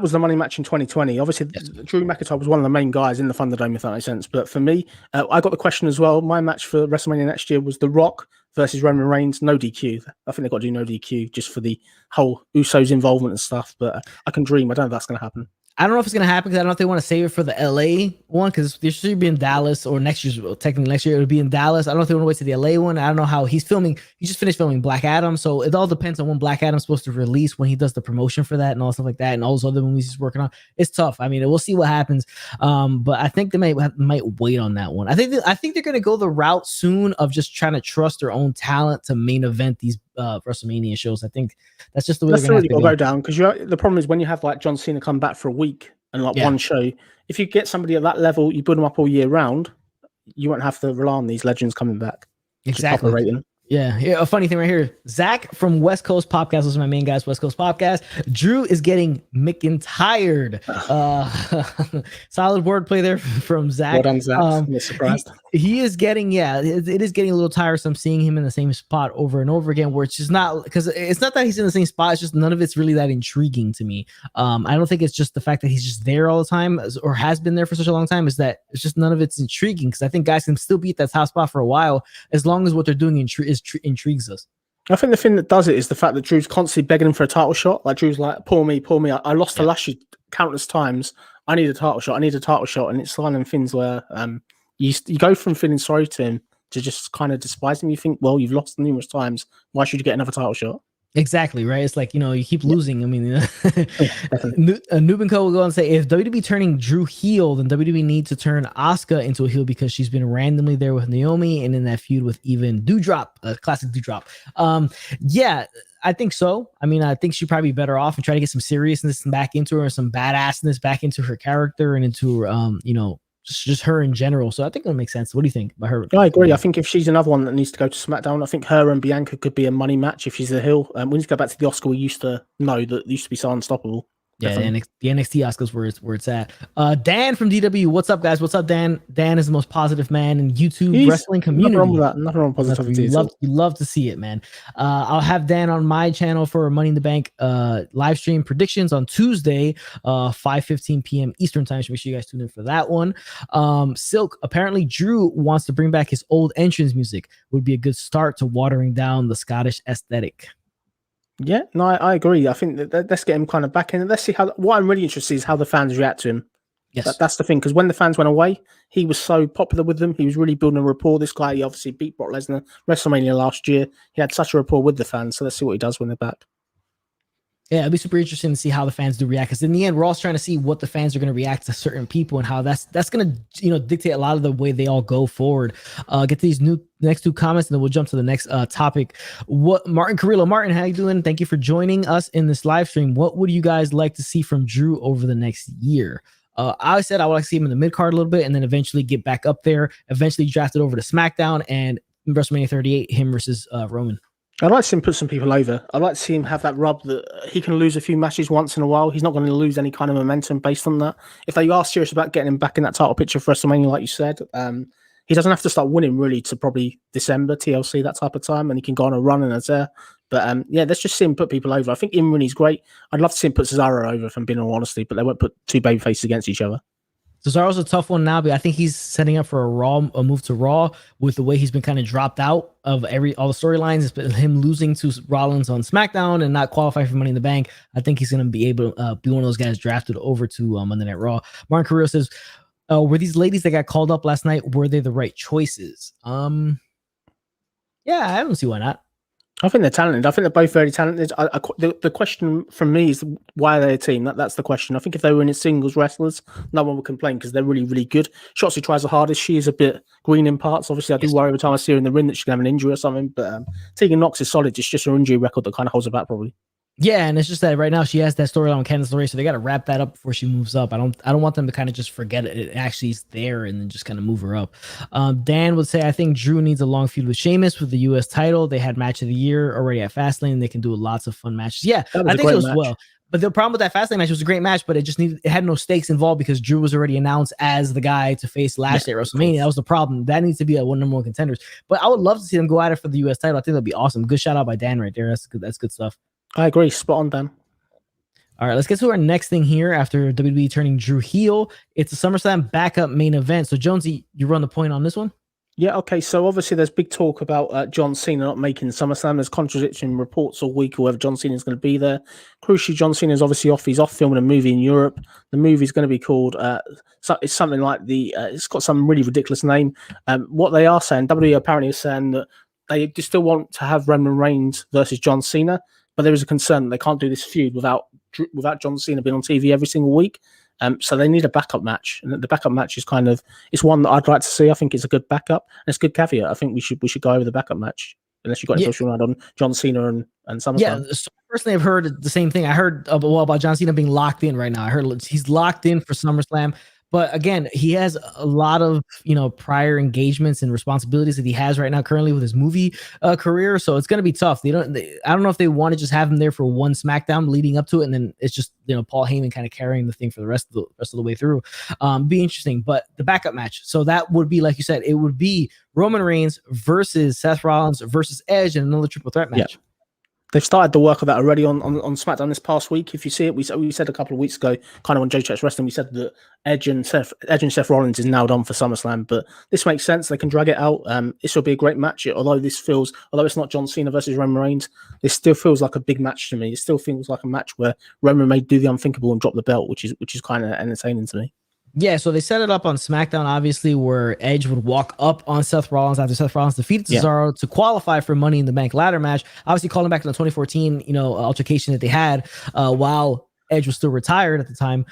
was the money match in 2020. Obviously, yes. Drew McIntyre was one of the main guys in the Thunderdome, if that makes sense. But for me, I got the question as well. My match for WrestleMania next year was The Rock versus Roman Reigns, no DQ. I think they've got to do no DQ just for the whole Usos involvement and stuff. But I can dream. I don't know if that's going to happen. I don't know if it's going to happen because I don't know if they want to save it for the LA one because this should be in Dallas or technically next year it would be in Dallas. I don't know if they want to wait to the LA one. I don't know how he's filming. He just finished filming Black Adam. So it all depends on when Black Adam's supposed to release, when he does the promotion for that and all stuff like that and all those other movies he's working on. It's tough. I mean, we'll see what happens. But I think they might wait on that one. I think they're going to go the route soon of just trying to trust their own talent to main event these WrestleMania shows. I think that's just the way they're going to go down because the problem is when you have like John Cena come back for a week and like one show. If you get somebody at that level, you build them up all year round, you won't have to rely on these legends coming back. Exactly. Yeah. A funny thing right here. Zach from West Coast Podcast, those are my main guys, West Coast Podcast. Drew is getting McIntyred. Solid wordplay there from Zach. Well done, Zach. I'm surprised. He is getting, it is getting a little tiresome seeing him in the same spot over and over again, where it's just not, because it's not that he's in the same spot, it's just none of it's really that intriguing to me. I don't think it's just the fact that he's just there all the time or has been there for such a long time, is that it's just none of it's intriguing, because I think guys can still be at that top spot for a while as long as what they're doing intrigues us. I think the thing that does it is the fact that Drew's constantly begging him for a title shot. Like, Drew's like, pour me. I lost the Lashley countless times. I need a title shot. And it's one of them things where you go from feeling sorry to him to just kind of despise him. You think, well, you've lost numerous times. Why should you get another title shot? Exactly, right? It's like, you keep losing. I mean, Noob and Co will go and say, if WWE turning Drew heel, then WWE needs to turn Asuka into a heel, because she's been randomly there with Naomi and in that feud with even Doudrop, a classic Doudrop. Yeah, I think so. I mean, I think she'd probably be better off and try to get some seriousness back into her, some badassness back into her character and into her, just her in general. So I think it'll make sense. What do you think about her? I agree. I think if she's another one that needs to go to SmackDown, I think her and Bianca could be a money match if she's the heel. We need to go back to the Oscar we used to know that used to be so unstoppable. Yeah, the NXT Oscars where it's at. Dan from DW, what's up, guys? What's up, Dan? Dan is the most positive man in YouTube wrestling community. Nothing wrong with that. Nothing wrong with positivity. You love to see it, man. I'll have Dan on my channel for Money in the Bank live stream predictions on Tuesday, 5:15 p.m. Eastern time. So make sure you guys tune in for that one. Silk, apparently Drew wants to bring back his old entrance music. Would be a good start to watering down the Scottish aesthetic. Yeah, no, I agree. I think that let's get him kind of back in. Let's see what I'm really interested in is how the fans react to him. Yes, that's the thing, because when the fans went away, he was so popular with them. He was really building a rapport. This guy, he obviously beat Brock Lesnar WrestleMania last year. He had such a rapport with the fans. So let's see what he does when they're back. Yeah, it'd be super interesting to see how the fans do react, because in the end, we're all trying to see what the fans are going to react to certain people and how that's going to dictate a lot of the way they all go forward. Get to these next two comments, and then we'll jump to the next topic. What Martin Carrillo, Martin, how you doing? Thank you for joining us in this live stream. What would you guys like to see from Drew over the next year? I said I would like to see him in the mid card a little bit, and then eventually get back up there. Eventually drafted over to SmackDown, and WrestleMania 38, him versus Roman. I'd like to see him put some people over. I'd like to see him have that rub that he can lose a few matches once in a while. He's not going to lose any kind of momentum based on that. If they are serious about getting him back in that title picture for WrestleMania, like you said, he doesn't have to start winning really to probably December, TLC, that type of time, and he can go on a run and a tear. But let's just see him put people over. I think Imrini's great. I'd love to see him put Cesaro over, if I'm being all honesty, but they won't put two baby faces against each other. Cesaro's a tough one now, but I think he's setting up for a move to Raw with the way he's been kind of dropped out of all the storylines. It's been him losing to Rollins on SmackDown and not qualify for Money in the Bank. I think he's going to be able to be one of those guys drafted over to Monday Night Raw. Martin Carrillo says, were these ladies that got called up last night, were they the right choices? Yeah, I don't see why not. I think they're talented. I think they're both very talented. The question from me is, why are they a team? That's the question. I think if they were in singles wrestlers, no one would complain, because they're really, really good. Shotzi tries the hardest. She is a bit green in parts. Obviously, I do worry every time I see her in the ring that she's going to have an injury or something. But Tegan Knox is solid. It's just her injury record that kind of holds her back, probably. Yeah, and it's just that right now she has that storyline with Candice LeRae, so they got to wrap that up before she moves up. I don't want them to kind of just forget it actually is there and then just kind of move her up. Dan would say, I think Drew needs a long feud with Sheamus with the U.S. title. They had match of the year already at Fastlane, and they can do lots of fun matches. Yeah, I think it was well. But the problem with that Fastlane match was a great match, but it had no stakes involved because Drew was already announced as the guy to face Lashley at WrestleMania. That was the problem. That needs to be number one contenders. But I would love to see them go at it for the U.S. title. I think that'd be awesome. Good shout out by Dan right there. That's good. That's good stuff. I agree. Spot on, Dan. All right, let's get to our next thing here after WWE turning Drew heel. It's a SummerSlam backup main event. So, Jonesy, you run the point on this one? Yeah, okay. So, obviously, there's big talk about John Cena not making SummerSlam. There's contradiction reports all week or whether John Cena is going to be there. Crucially, John Cena is obviously off. He's off filming a movie in Europe. The movie is going to be called, it's something like it's got some really ridiculous name. What they are saying, WWE apparently is saying that they still want to have Roman Reigns versus John Cena, but there is a concern that they can't do this feud without John Cena being on TV every single week. So they need a backup match, and the backup match is it's one that I'd like to see. I think it's a good backup, and it's a good caveat. I think we should go over the backup match, unless you've got any social around on John Cena and SummerSlam. Yeah, personally have heard the same thing. I heard about John Cena being locked in right now. I heard he's locked in for SummerSlam. But again, he has a lot of prior engagements and responsibilities that he has right now currently with his movie career. So it's going to be tough. I don't know if they want to just have him there for one SmackDown leading up to it, and then it's just Paul Heyman kind of carrying the thing for the rest of the way through. Be interesting. But the backup match, so that would be, like you said, it would be Roman Reigns versus Seth Rollins versus Edge in another triple threat match. Yeah. They've started the work of that already on SmackDown this past week. If you see it, we said a couple of weeks ago, kind of on Jonesy Chats Wrestling, we said that Edge and Seth Rollins is now done for SummerSlam. But this makes sense. They can drag it out. This will be a great match. Although it's not John Cena versus Roman Reigns, this still feels like a big match to me. It still feels like a match where Roman may do the unthinkable and drop the belt, which is kind of entertaining to me. Yeah, so they set it up on SmackDown, obviously, where Edge would walk up on Seth Rollins after Seth Rollins defeated Cesaro to qualify for Money in the Bank ladder match. Obviously, calling back to the 2014, altercation that they had while Edge was still retired at the time.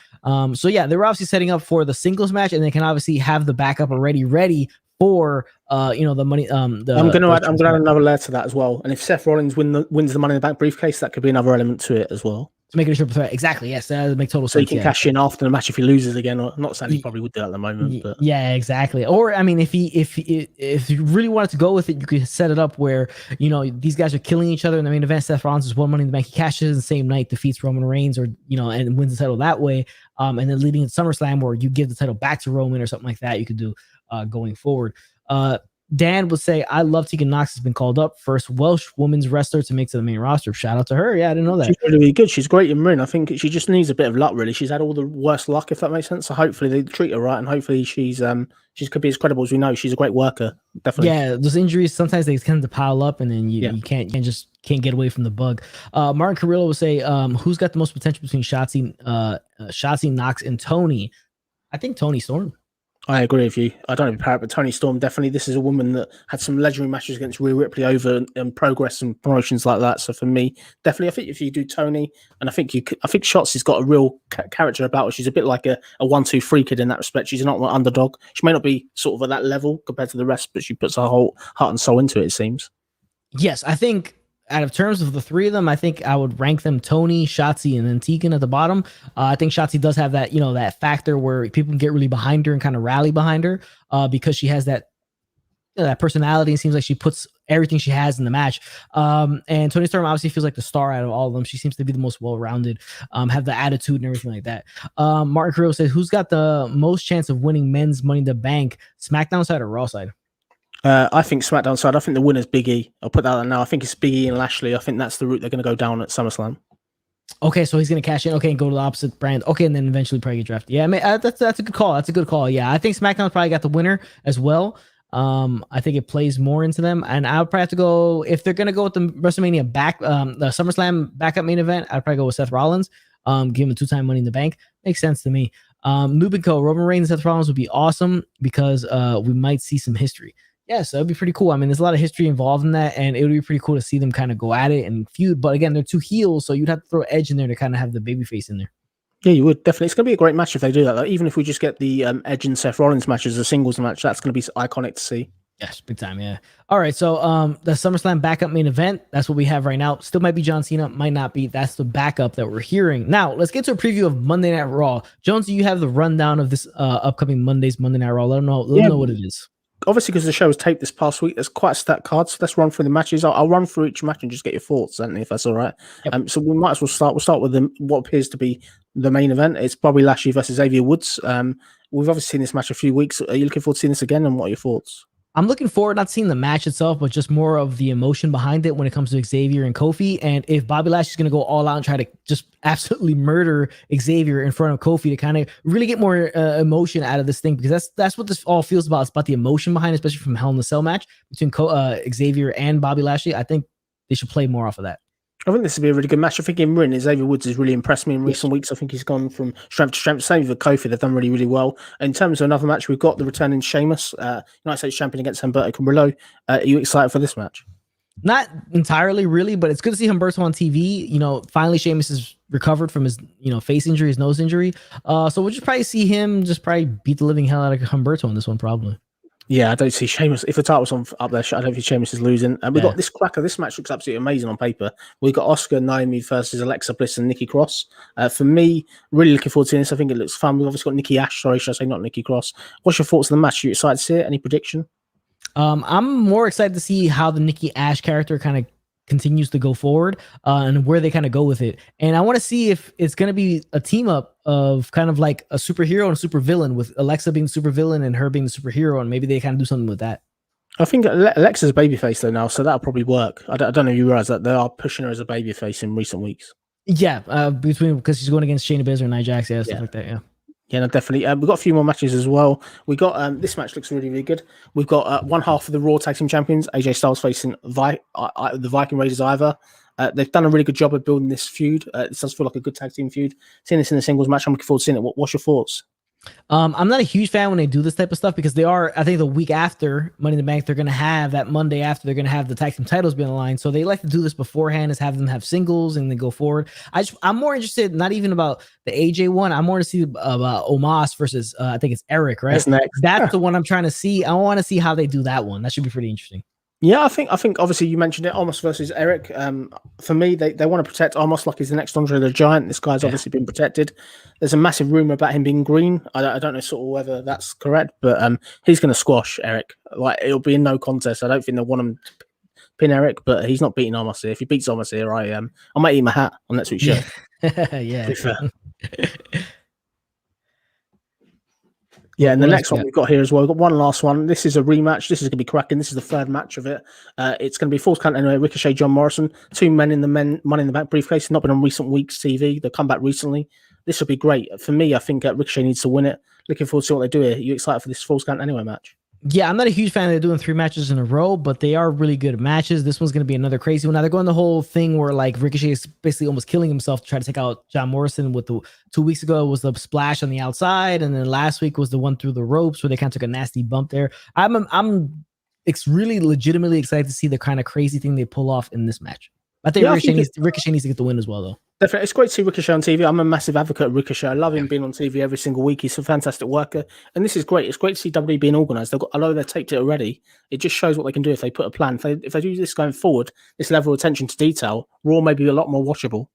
So yeah, they were obviously setting up for the singles match, and they can obviously have the backup already ready for the money. I'm gonna add another layer to that as well. And if Seth Rollins wins the Money in the Bank briefcase, that could be another element to it as well. To make it a triple threat. Exactly. Yes. That would make total sense. So he can cash in after the match if he loses again. Or not saying he probably would do that at the moment. But yeah, exactly. Or I mean, if you really wanted to go with it, you could set it up where, these guys are killing each other in the main event. Seth Rollins is one Money in the Bank. He cashes the same night, defeats Roman Reigns, or, and wins the title that way. And then leading to SummerSlam where you give the title back to Roman or something like that, you could do going forward. Dan would say, I love Tegan Knox has been called up. First Welsh women's wrestler to make to the main roster. Shout out to her. Yeah, I didn't know that. She's really good. She's great in ring. I think she just needs a bit of luck, really. She's had all the worst luck, if that makes sense. So hopefully they treat her right, and hopefully she could be as credible as we know. She's a great worker, definitely. Yeah, those injuries, sometimes they tend to pile up, and then you can't get away from the bug. Martin Carrillo would say, who's got the most potential between Shotzi, Knox, and Toni? I think Toni Storm. I agree with you. I don't know about, but Toni Storm, definitely. This is a woman that had some legendary matches against Rhea Ripley over and Progress and promotions like that. So for me, definitely, I think if you do Toni, and I think Shotzi's got a real character about her. She's a bit like a 1-2-3 kid in that respect. She's not an underdog. She may not be sort of at that level compared to the rest, but she puts her whole heart and soul into it, it seems. Yes, I think out of terms of the three of them, I think I would rank them Toni, Shotzi, and then Tegan at the bottom. I think Shotzi does have that, that factor where people can get really behind her and kind of rally behind her because she has that that personality. It seems like she puts everything she has in the match. And Toni Storm obviously feels like the star out of all of them. She seems to be the most well-rounded, have the attitude and everything like that. Martin Carrillo says, who's got the most chance of winning men's Money in the Bank, SmackDown side or Raw side? I think SmackDown side. I think the winner's Big E. I'll put that out now. I think it's Big E and Lashley. I think that's the route they're going to go down at SummerSlam. Okay, so he's going to cash in. Okay, and go to the opposite brand. Okay, and then eventually probably get drafted. Yeah, I mean, that's a good call. That's a good call. Yeah, I think SmackDown probably got the winner as well. I think it plays more into them, and I would probably have to go if they're going to go with the WrestleMania the SummerSlam backup main event. I'd probably go with Seth Rollins. Give him a 2-time Money in the Bank. Makes sense to me. Noob and Co. Roman Reigns and Seth Rollins would be awesome because we might see some history. Yes, that would be pretty cool. I mean, there's a lot of history involved in that, and it would be pretty cool to see them kind of go at it and feud. But again, they're two heels, so you'd have to throw Edge in there to kind of have the babyface in there. Yeah, you would definitely. It's going to be a great match if they do that. Like, even if we just get the Edge and Seth Rollins match as a singles match, that's going to be iconic to see. Yes, big time. Yeah. All right. So the SummerSlam backup main event, that's what we have right now. Still might be John Cena, might not be. That's the backup that we're hearing. Now, let's get to a preview of Monday Night Raw. Jonesy, you have the rundown of this upcoming Monday's Monday Night Raw. Let them know what it is. Obviously, because the show was taped this past week, there's quite a stacked card. So let's run through the matches. I'll run through each match and just get your thoughts, Anthony, if that's all right. Yep. So we might as well start. We'll start with what appears to be the main event. It's Bobby Lashley versus Xavier Woods. We've obviously seen this match a few weeks. Are you looking forward to seeing this again? And what are your thoughts? I'm looking forward, not seeing the match itself, but just more of the emotion behind it when it comes to Xavier and Kofi. And if Bobby Lashley's going to go all out and try to just absolutely murder Xavier in front of Kofi to kind of really get more emotion out of this thing, because that's what this all feels about. It's about the emotion behind it, especially from Hell in a Cell match between Xavier and Bobby Lashley. I think they should play more off of that. I think this would be a really good match. I think in ring, Xavier Woods has really impressed me in recent weeks. I think he's gone from strength to strength. Same with Kofi, they've done really, really well. In terms of another match, we've got the returning Sheamus, United States champion against Humberto Carrillo. Are you excited for this match? Not entirely, really, but it's good to see Humberto on TV. Finally, Sheamus is recovered from his, face injury, his nose injury. So we'll just probably see him just probably beat the living hell out of Humberto in this one, probably. Yeah, I don't see Sheamus. If the title's on up there, I don't think Sheamus is losing. And we got this cracker. This match looks absolutely amazing on paper. We got Oscar Naomi versus Alexa Bliss and Nikki Cross. For me, really looking forward to this. I think it looks fun. We've obviously got Nikki Ash. Sorry, should I say not Nikki Cross? What's your thoughts on the match? Are you excited to see it? Any prediction? I'm more excited to see how the Nikki Ash character kind of continues to go forward and where they kind of go with it. And I want to see if it's going to be a team up of kind of like a superhero and a super villain, with Alexa being the super villain and her being the superhero, and maybe they kind of do something with that. I think Alexa's a babyface though now, so that'll probably work. I don't know if you realize that they are pushing her as a babyface in recent weeks. Yeah, because she's going against Shayna Baszler and Nia Jax, stuff like that. Yeah, no, definitely. We've got a few more matches as well. We got this match looks really, really good. We've got one half of the Raw Tag Team Champions, AJ Styles facing the Viking Raiders Ivar. They've done a really good job of building this feud. It does feel like a good tag team feud. Seeing this in a singles match, I'm looking forward to seeing it. What's your thoughts? I'm not a huge fan when they do this type of stuff, because they are, I think the week after Money in the Bank, they're going to have that Monday after, they're going to have the tag team titles be on the line. So they like to do this beforehand, is have them have singles and then go forward. I'm more interested, not even about the AJ one. I'm more to see about Omos versus, I think it's Eric, right? That's the one I'm trying to see. I want to see how they do that one. That should be pretty interesting. Yeah, I think obviously you mentioned it, Omos versus Eric. For me, they want to protect Omos like he's the next Andre the Giant. This guy's obviously been protected. There's a massive rumor about him being green. I don't know sort of whether that's correct, but he's going to squash Eric. Like, it'll be in no contest. I don't think they'll want him to pin Eric, but he's not beating Omos here. If he beats Omos here, I might eat my hat on next week's show. Yeah. Yeah, and the next one we've got here as well. We've got one last one. This is a rematch. This is going to be cracking. This is the third match of it. It's going to be Falls Count anyway. Ricochet, John Morrison, two men in the Money in the Bank briefcase. Not been on recent weeks' TV. They've come back recently. This will be great. For me, I think Ricochet needs to win it. Looking forward to what they do here. Are you excited for this Falls Count anyway match? Yeah, I'm not a huge fan of they're doing 3 matches in a row, but they are really good matches. This one's going to be another crazy one. Now they're going the whole thing where like Ricochet is basically almost killing himself to try to take out John Morrison. With the 2 weeks ago was the splash on the outside, and then last week was the one through the ropes where they kind of took a nasty bump there. It's really legitimately excited to see the kind of crazy thing they pull off in this match. I think Ricochet needs to get the win as well, though. Definitely. It's great to see Ricochet on TV. I'm a massive advocate of Ricochet. I love him being on TV every single week. He's a fantastic worker. And this is great. It's great to see WWE being organised. Although they've taped it already, it just shows what they can do if they put a plan. If they do this going forward, this level of attention to detail, Raw may be a lot more watchable.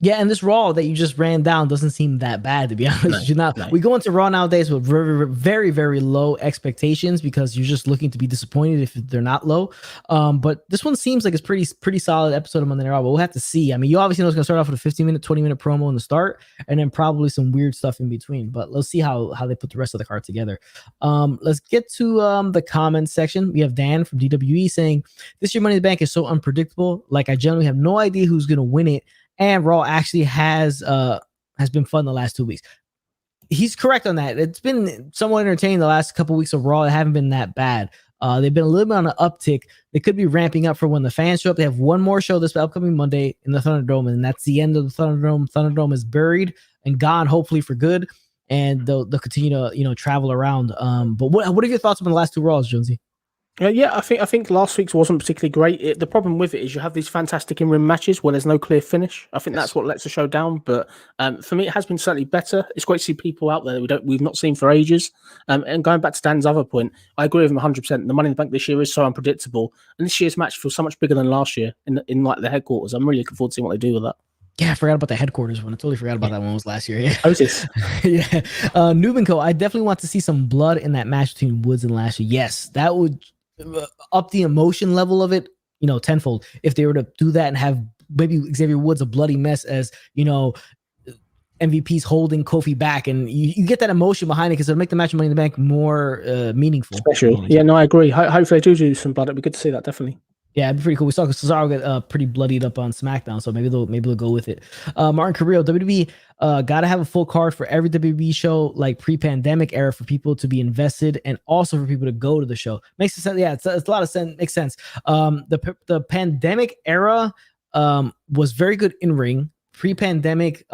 Yeah, and this Raw that you just ran down doesn't seem that bad, to be honest. We go into Raw nowadays with very, very, very low expectations because you're just looking to be disappointed if they're not low. But this one seems like it's pretty solid episode of Monday Night Raw, but we'll have to see. I mean, you obviously know it's going to start off with a 15-minute, 20-minute promo in the start, and then probably some weird stuff in between. But let's see how they put the rest of the card together. Let's get to the comments section. We have Dan from DWE saying, "This year Money in the Bank is so unpredictable. Like, I generally have no idea who's going to win it. And Raw actually has been fun the last 2 weeks." He's correct on that. It's been somewhat entertaining the last couple of weeks of Raw. They haven't been that bad. They've been a little bit on an uptick. They could be ramping up for when the fans show up. They have one more show this upcoming Monday in the Thunderdome, and that's the end of the Thunderdome. Thunderdome is buried and gone, hopefully for good, and they'll continue to travel around. But what are your thoughts on the last 2 Raws, Jonesy? Yeah, I think last week's wasn't particularly great. The problem with it is you have these fantastic in-ring matches where there's no clear finish. I think that's what lets the show down. But for me, it has been certainly better. It's great to see people out there that we've not seen for ages. And going back to Dan's other point, I agree with him 100%. The Money in the Bank this year is so unpredictable, and this year's match feels so much bigger than last year in like the headquarters. I'm really looking forward to seeing what they do with that. Yeah, I forgot about the headquarters one. I totally forgot about that one. Was last year. Yeah. Otis. Yeah. Nubenco, I definitely want to see some blood in that match between Woods and Lashley. Yes, that would up the emotion level of it, tenfold. If they were to do that and have maybe Xavier Woods a bloody mess as, MVP's holding Kofi back, and you get that emotion behind it because it'll make the match of Money in the Bank more meaningful. Special. Yeah, no, I agree. Hopefully they do some blood. It'd be good to see that, definitely. Yeah, it'd be pretty cool. We saw Cesaro get pretty bloodied up on SmackDown, so maybe they'll go with it. Martin Carrillo, WWE gotta have a full card for every WWE show, like pre-pandemic era, for people to be invested and also for people to go to the show. Makes sense. Yeah, it's a lot of sense. Makes sense. The pandemic era was very good in ring. Pre-pandemic,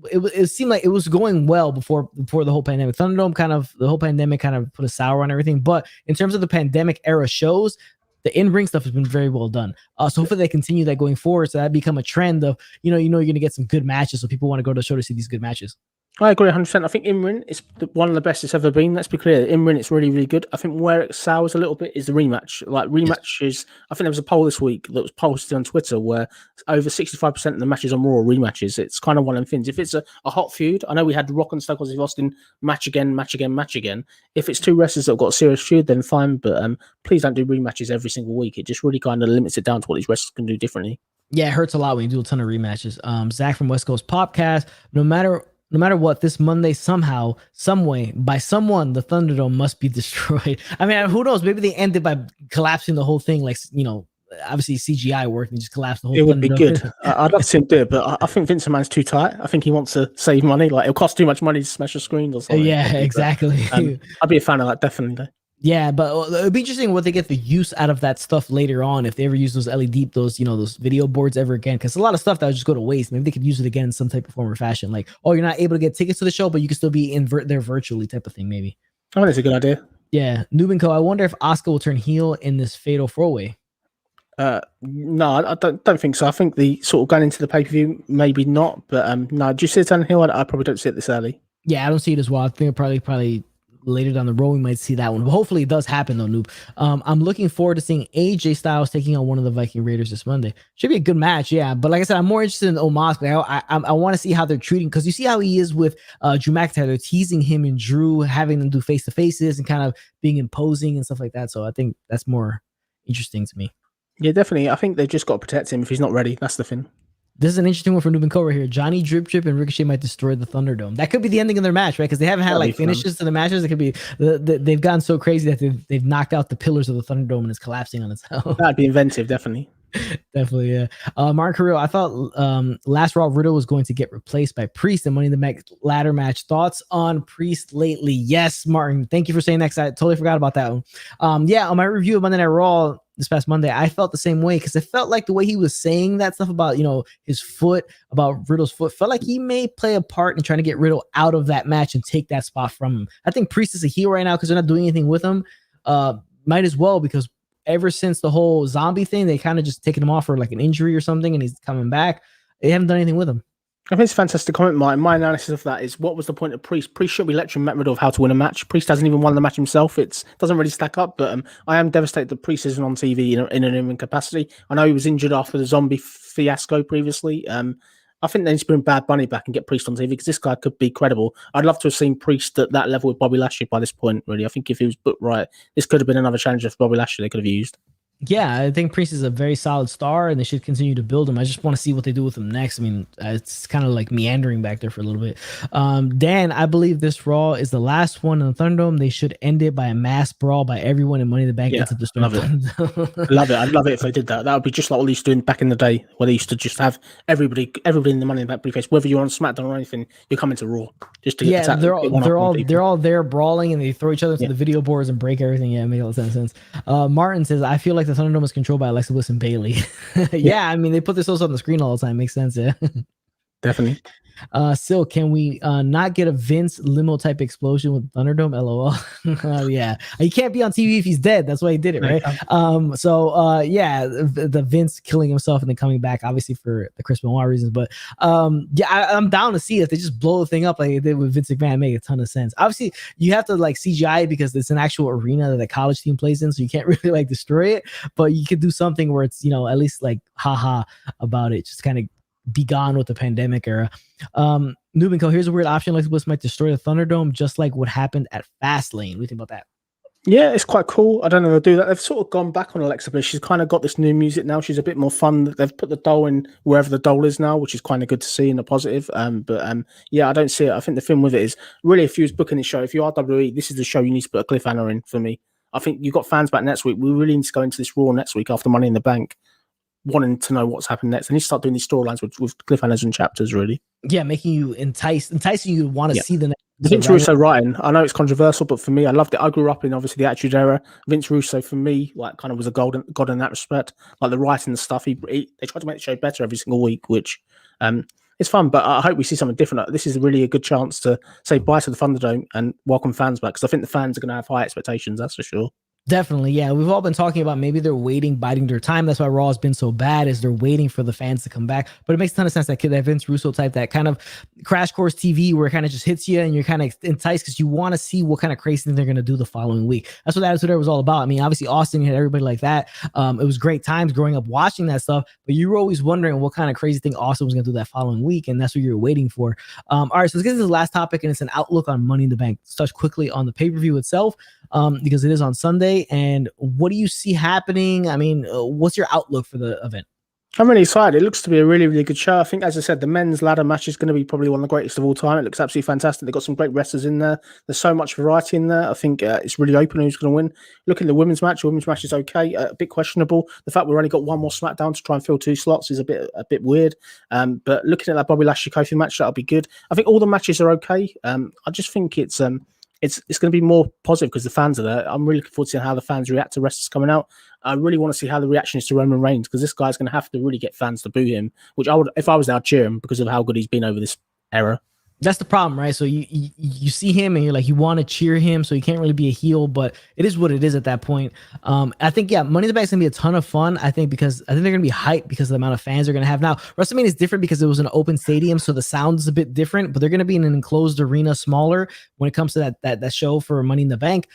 it seemed like it was going well before the whole pandemic. Thunderdome the whole pandemic kind of put a sour on everything. But in terms of the pandemic era shows, the in-ring stuff has been very well done. So hopefully they continue that going forward. So that become a trend of, you're going to get some good matches. So people want to go to the show to see these good matches. I agree 100%. I think in-ring is one of the best it's ever been. Let's be clear. In-ring, it's really, really good. I think where it sours a little bit is the rematch. Like rematches, I think there was a poll this week that was posted on Twitter where over 65% of the matches on Raw are rematches. It's kind of one of them things. If it's a hot feud, I know we had Rock and Stone Cold Austin match again, match again, match again. If it's two wrestlers that have got a serious feud, then fine. But please don't do rematches every single week. It just really kind of limits it down to what these wrestlers can do differently. Yeah, it hurts a lot when you do a ton of rematches. Zach from West Coast Popcast, no matter what, this Monday somehow, some way, by someone, the Thunderdome must be destroyed. I mean, who knows? Maybe they ended by collapsing the whole thing, like, obviously CGI worked and just collapsed the whole. It would be good. I'd love to see him do it, but I think Vince McMahon's too tight. I think he wants to save money. Like it'll cost too much money to smash a screen or something. Yeah, exactly. But, I'd be a fan of that, definitely. Yeah, but it'd be interesting what they get the use out of that stuff later on if they ever use those LED, those video boards ever again. Because a lot of stuff that would just go to waste. Maybe they could use it again in some type of form or fashion. Like, oh, you're not able to get tickets to the show, but you can still be there virtually, type of thing. Maybe. I think it's a good idea. Yeah, Noob & Co. I wonder if Asuka will turn heel in this fatal 4-way. No, I don't think so. I think the sort of going into the pay-per-view, maybe not. But no, do you see it turn heel? I probably don't see it this early. Yeah, I don't see it as well. I think probably later down the road we might see that one, but hopefully it does happen though. Noob, I'm looking forward to seeing AJ Styles taking on one of the Viking Raiders this Monday. Should be a good match. Yeah, but like I said, I'm more interested in Omos. I want to see how they're treating, because you see how he is with Drew McIntyre. They're teasing him and Drew, having them do face-to-faces and kind of being imposing and stuff like that. So I think that's more interesting to me. Yeah, definitely. I think they've just got to protect him if he's not ready. That's the thing. This is an interesting one for Noob & Co right here. Johnny Drip and Ricochet might destroy the Thunderdome. That could be the ending of their match, right? Because they haven't had like finishes to the matches. It could be they've gotten so crazy that they've knocked out the pillars of the Thunderdome and it's collapsing on its own. That'd be inventive, definitely. Definitely, yeah. Martin Carrillo, I thought last Raw Riddle was going to get replaced by Priest in Money in the Bank ladder match. Thoughts on Priest lately? Yes, Martin. Thank you for saying that, 'cause I totally forgot about that one. Yeah, on my review of Monday Night Raw this past Monday, I felt the same way, because it felt like the way he was saying that stuff about, his foot, about Riddle's foot, felt like he may play a part in trying to get Riddle out of that match and take that spot from him. I think Priest is a heel right now because they're not doing anything with him. Might as well, because ever since the whole zombie thing, they kind of just taken him off for like an injury or something, and he's coming back. They haven't done anything with him. I think it's a fantastic comment, Martin. My analysis of that is, what was the point of Priest? Priest should be lecturing Matt Riddle of how to win a match. Priest hasn't even won the match himself. It doesn't really stack up, but I am devastated that Priest isn't on TV in an in capacity. I know he was injured after the zombie fiasco previously. I think they need to bring Bad Bunny back and get Priest on TV, because this guy could be credible. I'd love to have seen Priest at that level with Bobby Lashley by this point, really. I think if he was booked right, this could have been another challenger for Bobby Lashley they could have used. Yeah, I think Priest is a very solid star, and they should continue to build him. I just want to see what they do with him next. I mean, it's kind of like meandering back there for a little bit. Dan, I believe this Raw is the last one in the Thunderdome. They should end it by a mass brawl by everyone in Money in the Bank into the Storm. Love it. I'd love it if they did that. That would be just like what they used to do back in the day, where they used to just have everybody in the Money in the Bank briefcase, whether you're on SmackDown or anything, you're coming to Raw just to get they're all there brawling, and they throw each other into the video boards and break everything. Yeah, it makes a lot of sense. Martin says, I feel like the Thunderdome is controlled by Alexa Bliss and Bayley. Yeah, I mean, they put this also on the screen all the time. Makes sense. Yeah. Definitely. Still, can we not get a Vince limo type explosion with Thunderdome? LOL. Yeah, he can't be on TV if he's dead. That's why he did it, right? Yeah, the Vince killing himself and then coming back, obviously for the Chris Benoit reasons. But yeah, I'm down to see if they just blow the thing up like they did with Vince McMahon. Make a ton of sense. Obviously, you have to like CGI because it's an actual arena that the college team plays in, so you can't really like destroy it. But you could do something where it's at least like haha about it, just kind of be gone with the pandemic era. Noob & Co, here's a weird option. Alexa Bliss might destroy the Thunderdome, just like what happened at Fastlane. What do you think about that? Yeah, it's quite cool. I don't know if they'll do that. They've sort of gone back on Alexa Bliss. She's kind of got this new music now. She's a bit more fun. They've put the doll in wherever the doll is now, which is kind of good to see in a positive. Yeah, I don't see it. I think the thing with it is, really, if you was booking this show, if you are WWE, this is the show you need to put a cliffhanger in for me. I think you've got fans back next week. We really need to go into this Raw next week after Money in the Bank, wanting to know what's happened next. They need to start doing these storylines with cliffhangers and chapters, really. Yeah, making you enticing you to want to see the next. Vince Russo writing, I know it's controversial, but for me, I loved it. I grew up in obviously the Attitude Era. Vince Russo, for me, like kind of was a god in that respect. Like the writing and stuff, they tried to make the show better every single week, which it's fun. But I hope we see something different. This is really a good chance to say bye to the Thunderdome and welcome fans back, because I think the fans are going to have high expectations. That's for sure. Definitely, yeah. We've all been talking about maybe they're waiting, biding their time. That's why Raw has been so bad, is they're waiting for the fans to come back. But it makes a ton of sense, that Vince Russo type, that kind of crash course TV where it kind of just hits you and you're kind of enticed because you want to see what kind of crazy thing they're going to do the following week. That's what Attitude Era was all about. I mean, obviously Austin had everybody like that. It was great times growing up watching that stuff, but you were always wondering what kind of crazy thing Austin was going to do that following week, and that's what you're waiting for. All right, so let's get to the last topic, and it's an outlook on Money in the Bank. Let's touch quickly on the pay-per-view itself, because it is on Sunday. And what do you see happening? I mean, what's your outlook for the event? I'm really excited. It looks to be a really, really good show. I think, as I said, the men's ladder match is going to be probably one of the greatest of all time. It looks absolutely fantastic. They've got some great wrestlers in there. There's so much variety in there. I think it's really open who's going to win. Look at the women's match. The women's match is okay. A bit questionable. The fact we've only got one more SmackDown to try and fill 2 slots is a bit weird. But looking at that Bobby Lashley Kofi match, that'll be good. I think all the matches are okay. I just think it's going to be more positive because the fans are there. I'm really looking forward to seeing how the fans react to wrestlers coming out. I really want to see how the reaction is to Roman Reigns, because this guy's going to have to really get fans to boo him, which I would, if I was there, I'd cheer him because of how good he's been over this era. That's the problem, right? So you see him and you're like, you want to cheer him, so you can't really be a heel, but it is what it is at that point. I think, yeah, Money in the Bank is gonna be a ton of fun. I think they're gonna be hyped because of the amount of fans they're gonna have. Now, WrestleMania is different because it was an open stadium, so the sound is a bit different, but they're gonna be in an enclosed arena, smaller, when it comes to that show for Money in the Bank.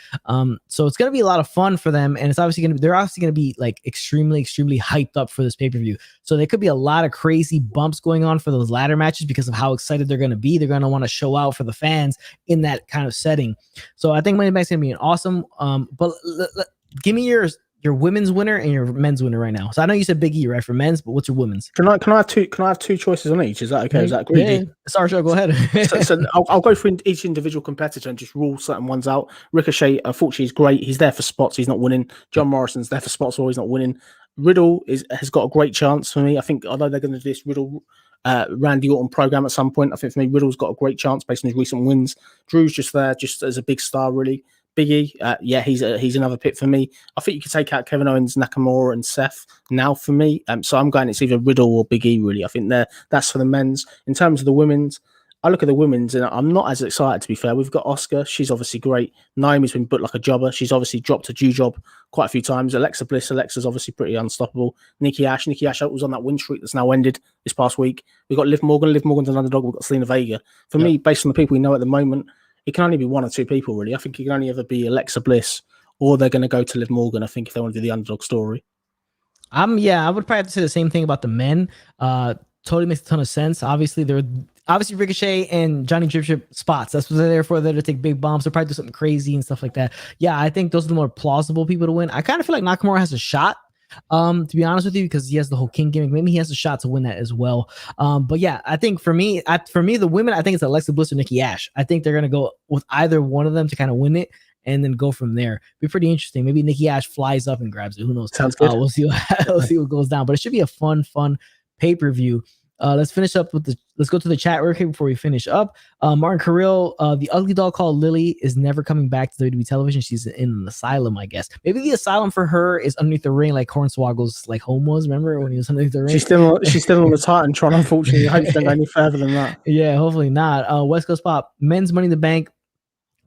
So it's gonna be a lot of fun for them, and they're obviously gonna be like extremely, extremely hyped up for this pay-per-view. So there could be a lot of crazy bumps going on for those ladder matches because of how excited they're gonna be. They're gonna want to show out for the fans in that kind of setting. So I think Money in the Bank is gonna be an awesome. But give me your women's winner and your men's winner right now. So I know you said Big E, right, for men's, but what's your women's? Can I have two choices on each? Is that okay? Is that greedy? Yeah. Sorry, go ahead. so I'll go through each individual competitor and just rule certain ones out. Ricochet, unfortunately, is great. He's there for spots. He's not winning. John Morrison's there for spots, or he's not winning. Riddle has got a great chance for me. I think, although they're going to do this Riddle Randy Orton program at some point, I think for me Riddle's got a great chance based on his recent wins. Drew's just there, just as a big star, really. Big E, yeah, he's another pick for me. I think you could take out Kevin Owens, Nakamura, and Seth now for me. So I'm going, it's either Riddle or Big E, really. I think that's for the men's. In terms of the women's, I look at the women's and I'm not as excited, to be fair. We've got Asuka. She's obviously great. Naomi's been booked like a jobber. She's obviously dropped a Jew job quite a few times. Alexa Bliss. Alexa's obviously pretty unstoppable. Nikki Ash was on that win streak that's now ended this past week. We've got Liv Morgan. Liv Morgan's an underdog. We've got Selena Vega. For me, based on the people we know at the moment, it can only be one or two people, really. I think it can only ever be Alexa Bliss, or they're going to go to Liv Morgan, I think, if they want to do the underdog story. I would probably have to say the same thing about the men. Totally makes a ton of sense. Obviously, Ricochet and Johnny Drip spots. That's what they're there for. They're to take big bombs. They'll probably do something crazy and stuff like that. Yeah, I think those are the more plausible people to win. I kind of feel like Nakamura has a shot, to be honest with you, because he has the whole King gimmick. Maybe he has a shot to win that as well. But yeah, I think for me, the women, I think it's Alexa Bliss or Nikki Ash. I think they're gonna go with either one of them to kind of win it, and then go from there. Be pretty interesting. Maybe Nikki Ash flies up and grabs it. Who knows? Sounds good. We'll see what goes down. But it should be a fun pay-per-view. Let's finish up let's go to the chat real quick before we finish up. Martin Carrill, the ugly doll called Lily is never coming back to WWE television. She's in an asylum, I guess. Maybe the asylum for her is underneath the ring, like Hornswoggle's like home was. Remember when he was underneath the ring? She's still on the Titantron, unfortunately. I hope she don't go any further than that. Yeah, hopefully not. West Coast Pop, men's Money in the Bank.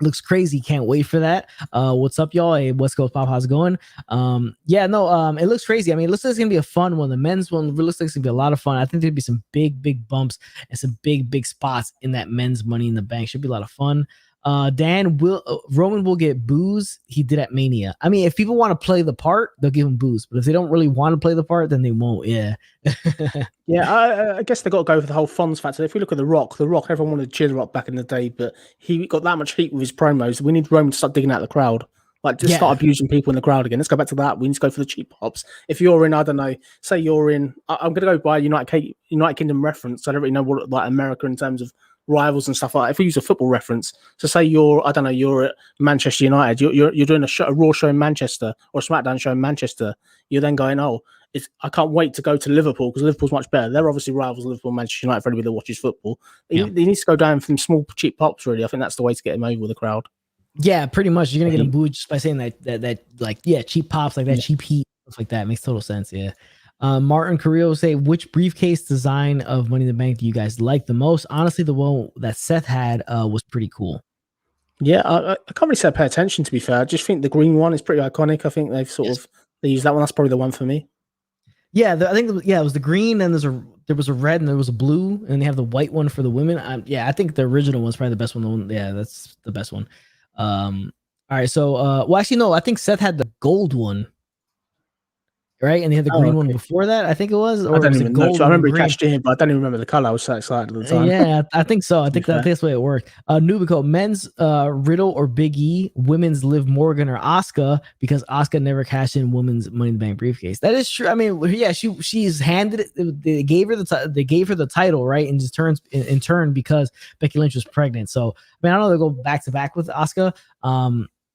Looks crazy. Can't wait for that. What's up, y'all? Hey, West Coast Pop, how's it going? It looks crazy. I mean, it looks like it's gonna be a fun one. The men's one looks like it's gonna be a lot of fun. I think there'd be some big bumps and some big spots in that men's Money in the Bank. Should be a lot of fun. Roman will get boos. He did at Mania. I mean, if people want to play the part, they'll give him boos. But if they don't really want to play the part, then they won't. Yeah. Yeah, I guess they got to go for the whole Fonz factor. If we look at The Rock, everyone wanted to cheer The Rock back in the day, but he got that much heat with his promos. We need Roman to start digging out the crowd. Like, just start abusing people in the crowd again. Let's go back to that. We need to go for the cheap pops. If you're in, I don't know, say you're in, I'm going to go by United Kingdom reference. I don't really know what like America in terms of rivals and stuff like that. If we use a football reference, so say you're at Manchester United, you're doing a Raw show in Manchester or a Smackdown show in Manchester. You're then going, I can't wait to go to Liverpool because Liverpool's much better. They're obviously rivals, Liverpool, Manchester United, for anybody that watches football. He needs to go down from small cheap pops. Really, I think that's the way to get him over with the crowd. Yeah, pretty much. You're gonna get him booed just by saying that like cheap pops like that, cheap heat, stuff like that. Makes total sense. Yeah. Martin Carrillo say, which briefcase design of Money in the Bank do you guys like the most? Honestly, the one that Seth had was pretty cool. Yeah, I can't really say I pay attention, to be fair. I just think the green one is pretty iconic. I think they've sort of they use that one. That's probably the one for me. Yeah, I think it was the green, and there was a red, and there was a blue, and they have the white one for the women. I think the original one's probably the best one. Yeah, that's the best one. All right, so well, actually, no, I think Seth had the gold one, right? And he had the green one before that. I think it was, or I don't was even it know. gold? I And remember he green? cashed in, but I don't even remember the color. I was so excited at the time. Yeah, I think so. I think that's the way it worked. Nubico, men's Riddle or Big E, women's Liv Morgan or Asuka, because Asuka never cashed in women's Money in the Bank briefcase. That is true. I mean, yeah, she's handed it. They gave her the title, right, and just turns in turn because Becky Lynch was pregnant. So I mean, I don't know, they go back to back with Asuka.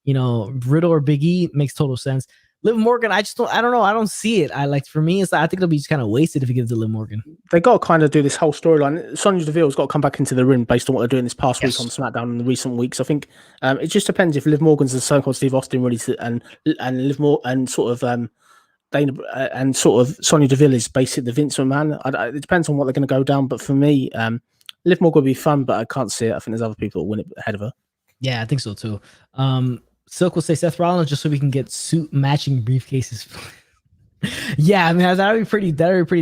Riddle or Big E makes total sense. Liv Morgan, I don't know. I don't see it. I think it'll be just kind of wasted if he gives it to Liv Morgan. They got to kind of do this whole storyline. Sonya Deville's got to come back into the ring based on what they're doing this past week on SmackDown in the recent weeks. I think it just depends if Liv Morgan's the so-called Steve Austin really, and Liv Morgan and sort of Dana and sort of Sonya Deville is basically the Vince McMahon. It depends on what they're going to go down, but for me, Liv Morgan would be fun, but I can't see it. I think there's other people that win it ahead of her. Yeah, I think so too. Silk will say Seth Rollins just so we can get suit matching briefcases. Yeah, I mean that'd be pretty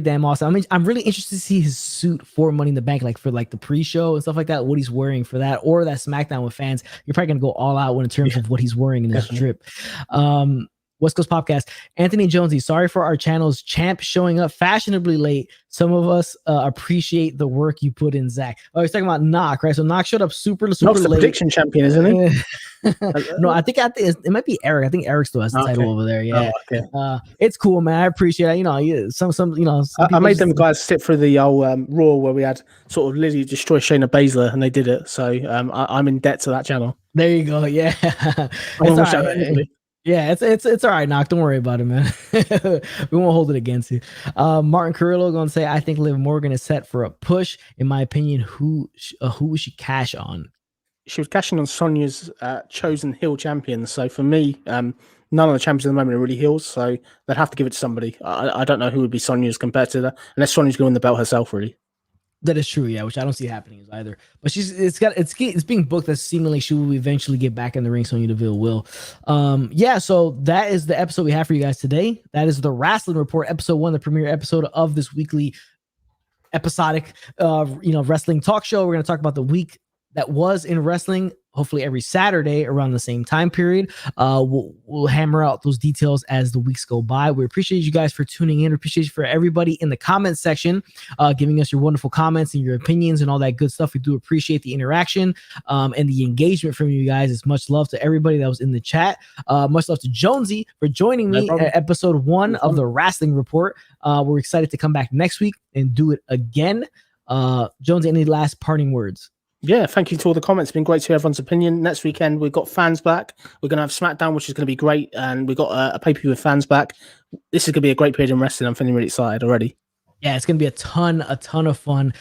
damn awesome. I mean, I'm really interested to see his suit for Money in the Bank, like for like the pre-show and stuff like that. What he's wearing for that, or that SmackDown with fans. You're probably gonna go all out in terms of what he's wearing in his drip. West Coast Podcast. Anthony Jonesy, sorry for our channel's champ showing up fashionably late. Some of us appreciate the work you put in, Zach. Oh, he's talking about Knock, right? So Knock showed up super Knock's late. The prediction champion, isn't he? No, I think it might be Eric. I think Eric still has the title over there. Yeah, it's cool, man. I appreciate it. You know, some I made them guys sit through the old Raw where we had sort of Lily destroy Shayna Baszler, and they did it. So I'm in debt to that channel. There you go. Yeah, yeah, it's all right, Knock. Don't worry about it, man. We won't hold it against you. Martin Carrillo going to say, I think Liv Morgan is set for a push. In my opinion, who we should cash on? She was cashing on Sonya's chosen heel champion. So for me, none of the champions at the moment are really heels. So they'd have to give it to somebody. I don't know who would be Sonya's competitor unless Sonya's going to win the belt herself, really. That is true, yeah, which I don't see happening either. But it's being booked that seemingly she will eventually get back in the ring. Sonya Deville will. So that is the episode we have for you guys today. That is the Rasslin Report, episode 1, the premiere episode of this weekly episodic wrestling talk show. We're going to talk about the week that was in wrestling, hopefully every Saturday around the same time period. We'll hammer out those details as the weeks go by. We appreciate you guys for tuning in. We appreciate you for everybody in the comment section, giving us your wonderful comments and your opinions and all that good stuff. We do appreciate the interaction and the engagement from you guys. It's much love to everybody that was in the chat. Much love to Jonesy for joining me at episode 1 of the Rasslin Report. We're excited to come back next week and do it again. Jonesy, any last parting words? Yeah, thank you to all the comments. It's been great to hear everyone's opinion. Next weekend, we've got fans back. We're going to have Smackdown, which is going to be great. And we've got a pay-per-view with fans back. This is going to be a great period in wrestling. I'm feeling really excited already. Yeah, it's going to be a ton of fun.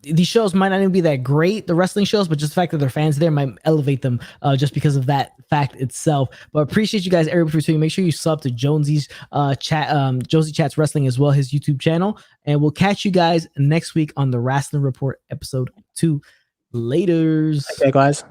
These shows might not even be that great, the wrestling shows, but just the fact that their fans there might elevate them just because of that fact itself. But appreciate you guys, everybody, for tuning. Make sure you sub to Jonesy's Jonesy Chats Wrestling as well, his YouTube channel. And we'll catch you guys next week on the Rasslin Report episode 2. Laters. Okay, guys.